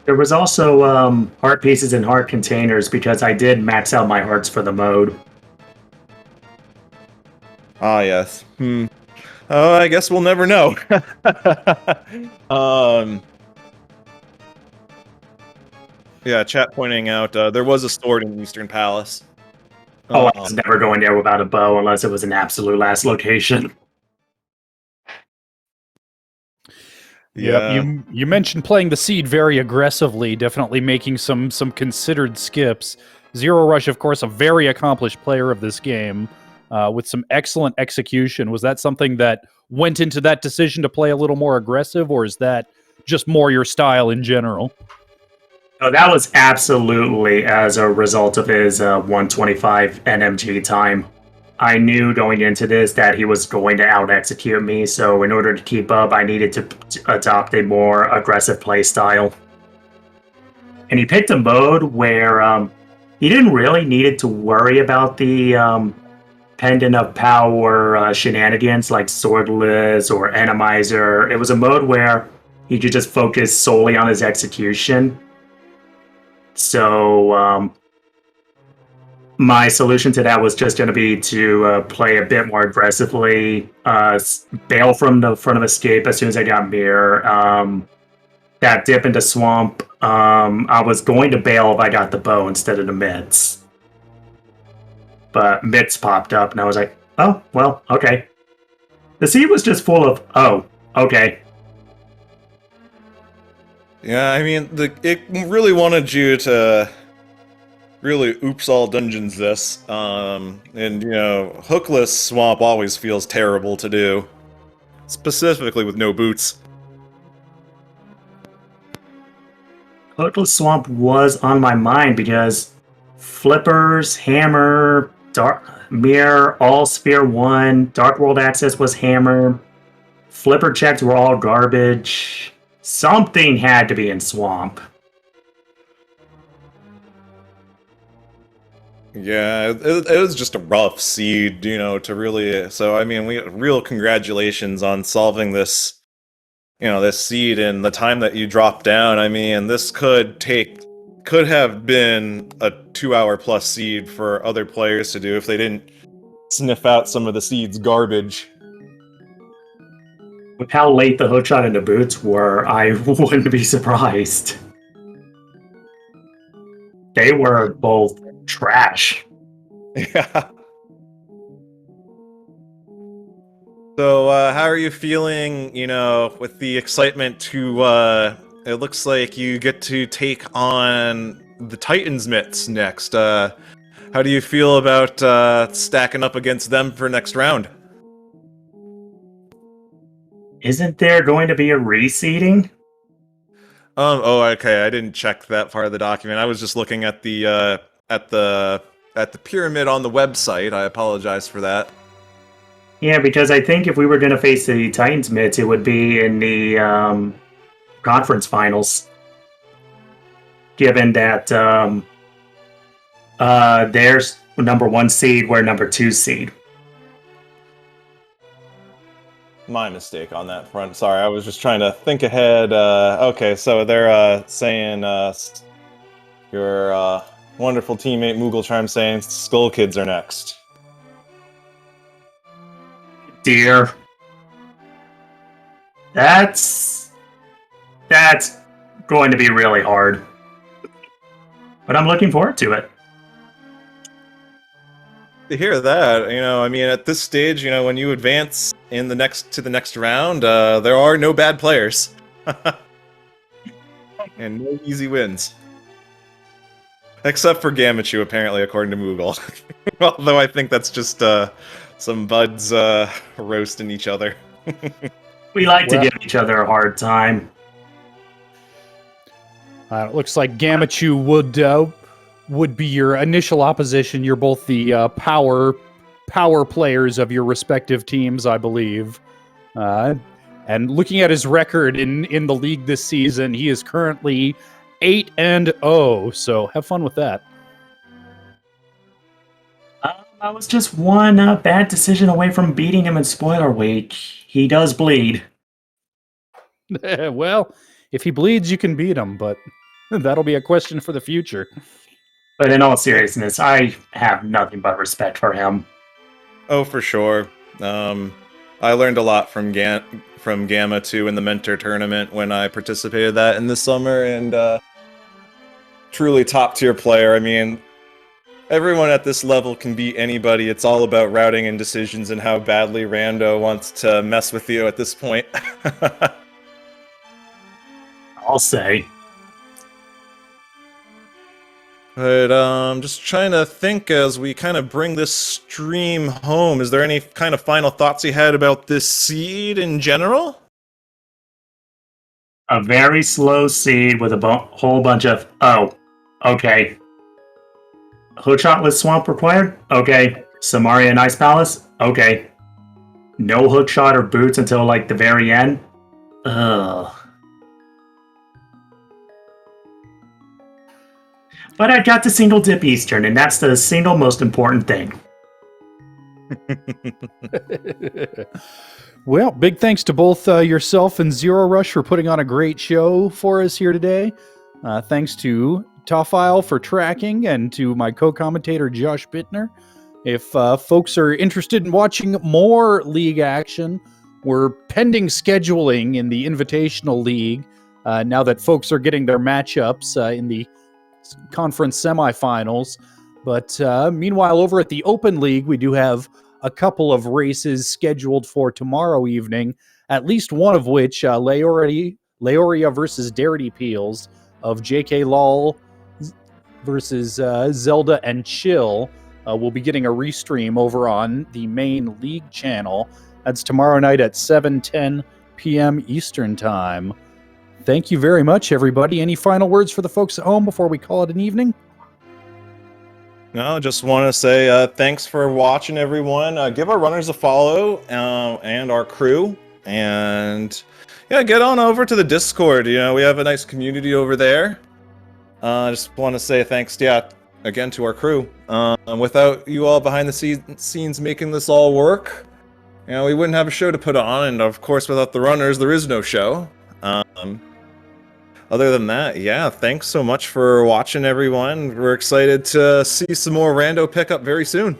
There was also heart pieces and heart containers because I did max out my hearts for the mode. Ah, yes. Oh, I guess we'll never know. Yeah, chat pointing out there was a sword in Eastern Palace. Oh, I was never going there without a bow unless it was an absolute last location. Yeah. Yep, you mentioned playing the seed very aggressively, definitely making some considered skips. Zero Rush, of course, a very accomplished player of this game, with some excellent execution. Was that something that went into that decision to play a little more aggressive, or is that just more your style in general? Oh, that was absolutely as a result of his 125 NMG time. I knew going into this that he was going to out execute me, so in order to keep up, I needed to adopt a more aggressive play style. And he picked a mode where he didn't really needed to worry about the pendant of power shenanigans like Swordless or Randomizer. It was a mode where he could just focus solely on his execution. So my solution to that was just going to be to play a bit more aggressively, bail from the front of escape as soon as I got Mire. That dip into swamp, I was going to bail if I got the bow instead of the mitts. But mitts popped up, and I was like, oh, well, okay. The seed was just full of, oh, okay. Yeah, I mean, it really wanted you to really oops all dungeons this. And, you know, hookless swamp always feels terrible to do. Specifically with no boots. Hookless Swamp was on my mind because Flippers, Hammer, Mire, all Sphere 1, Dark World Access was Hammer, Flipper checks were all garbage. Something had to be in Swamp. Yeah, it was just a rough seed, you know, to really... So, I mean, real congratulations on solving this, you know, this seed in the time that you dropped down. I mean, this could have been a 2-hour plus seed for other players to do if they didn't sniff out some of the seed's garbage. With how late the hookshot and the boots were, I wouldn't be surprised. They were both trash. Yeah. So, how are you feeling, you know, with the excitement to, it looks like you get to take on the Titans mitts next. How do you feel about, stacking up against them for next round? Isn't there going to be a reseeding? Oh, okay, I didn't check that part of the document. I was just looking at the pyramid on the website. I apologize for that. Yeah, because I think if we were going to face the Titans mitts, it would be in the conference finals. Given that there's number 1 seed, we're number 2 seed. My mistake on that front. Sorry, I was just trying to think ahead. Okay, so they're saying your wonderful teammate Mogliacci saying Skull Kids are next. Dear. That's going to be really hard. But I'm looking forward to it. To hear that, you know, I mean, at this stage, you know, when you advance in the next round, there are no bad players. And no easy wins. Except for Gamachu, apparently, according to Moogle. Although I think that's just some buds roasting each other. We like to give each other a hard time. It looks like Gamachu would be your initial opposition. You're both the power players of your respective teams, I believe. And looking at his record in the league this season, he is currently 8-0. So have fun with that. I was just one bad decision away from beating him in spoiler week. He does bleed. Well, if he bleeds, you can beat him, but That'll be a question for the future. But in all seriousness, I have nothing but respect for him. Oh, for sure. I learned a lot from Gamma too in the Mentor tournament when I participated that in the summer, and truly top tier player. I mean, everyone at this level can beat anybody. It's all about routing and decisions and how badly Rando wants to mess with you at this point. I'll say. But just trying to think as we kind of bring this stream home. Is there any kind of final thoughts you had about this seed in general? A very slow seed with a whole bunch of, oh, okay. Hookshot with Swamp required? Okay. Samaria and Ice Palace? Okay. No hookshot or boots until like the very end? Ugh. But I got the single dip Eastern, and that's the single most important thing. Well, big thanks to both yourself and Zero Rush for putting on a great show for us here today. Thanks to Toffile for tracking, and to my co-commentator Josh Bittner. If folks are interested in watching more League action, we're pending scheduling in the Invitational League now that folks are getting their matchups in the conference semifinals. But meanwhile, over at the Open League, we do have a couple of races scheduled for tomorrow evening, at least one of which, Leoria versus Darity Peels of JK Lol versus Zelda and Chill, will be getting a restream over on the main league channel. That's tomorrow night at 7:10 p.m. Eastern Time. Thank you very much, everybody. Any final words for the folks at home before we call it an evening? No, just want to say thanks for watching, everyone. Give our runners a follow and our crew. And yeah, get on over to the Discord. You know, we have a nice community over there. Just want to say thanks, again to our crew. Without you all behind the scenes making this all work, you know, we wouldn't have a show to put on. And of course, without the runners, there is no show. Other than that, yeah, thanks so much for watching, everyone. We're excited to see some more Rando pickup very soon.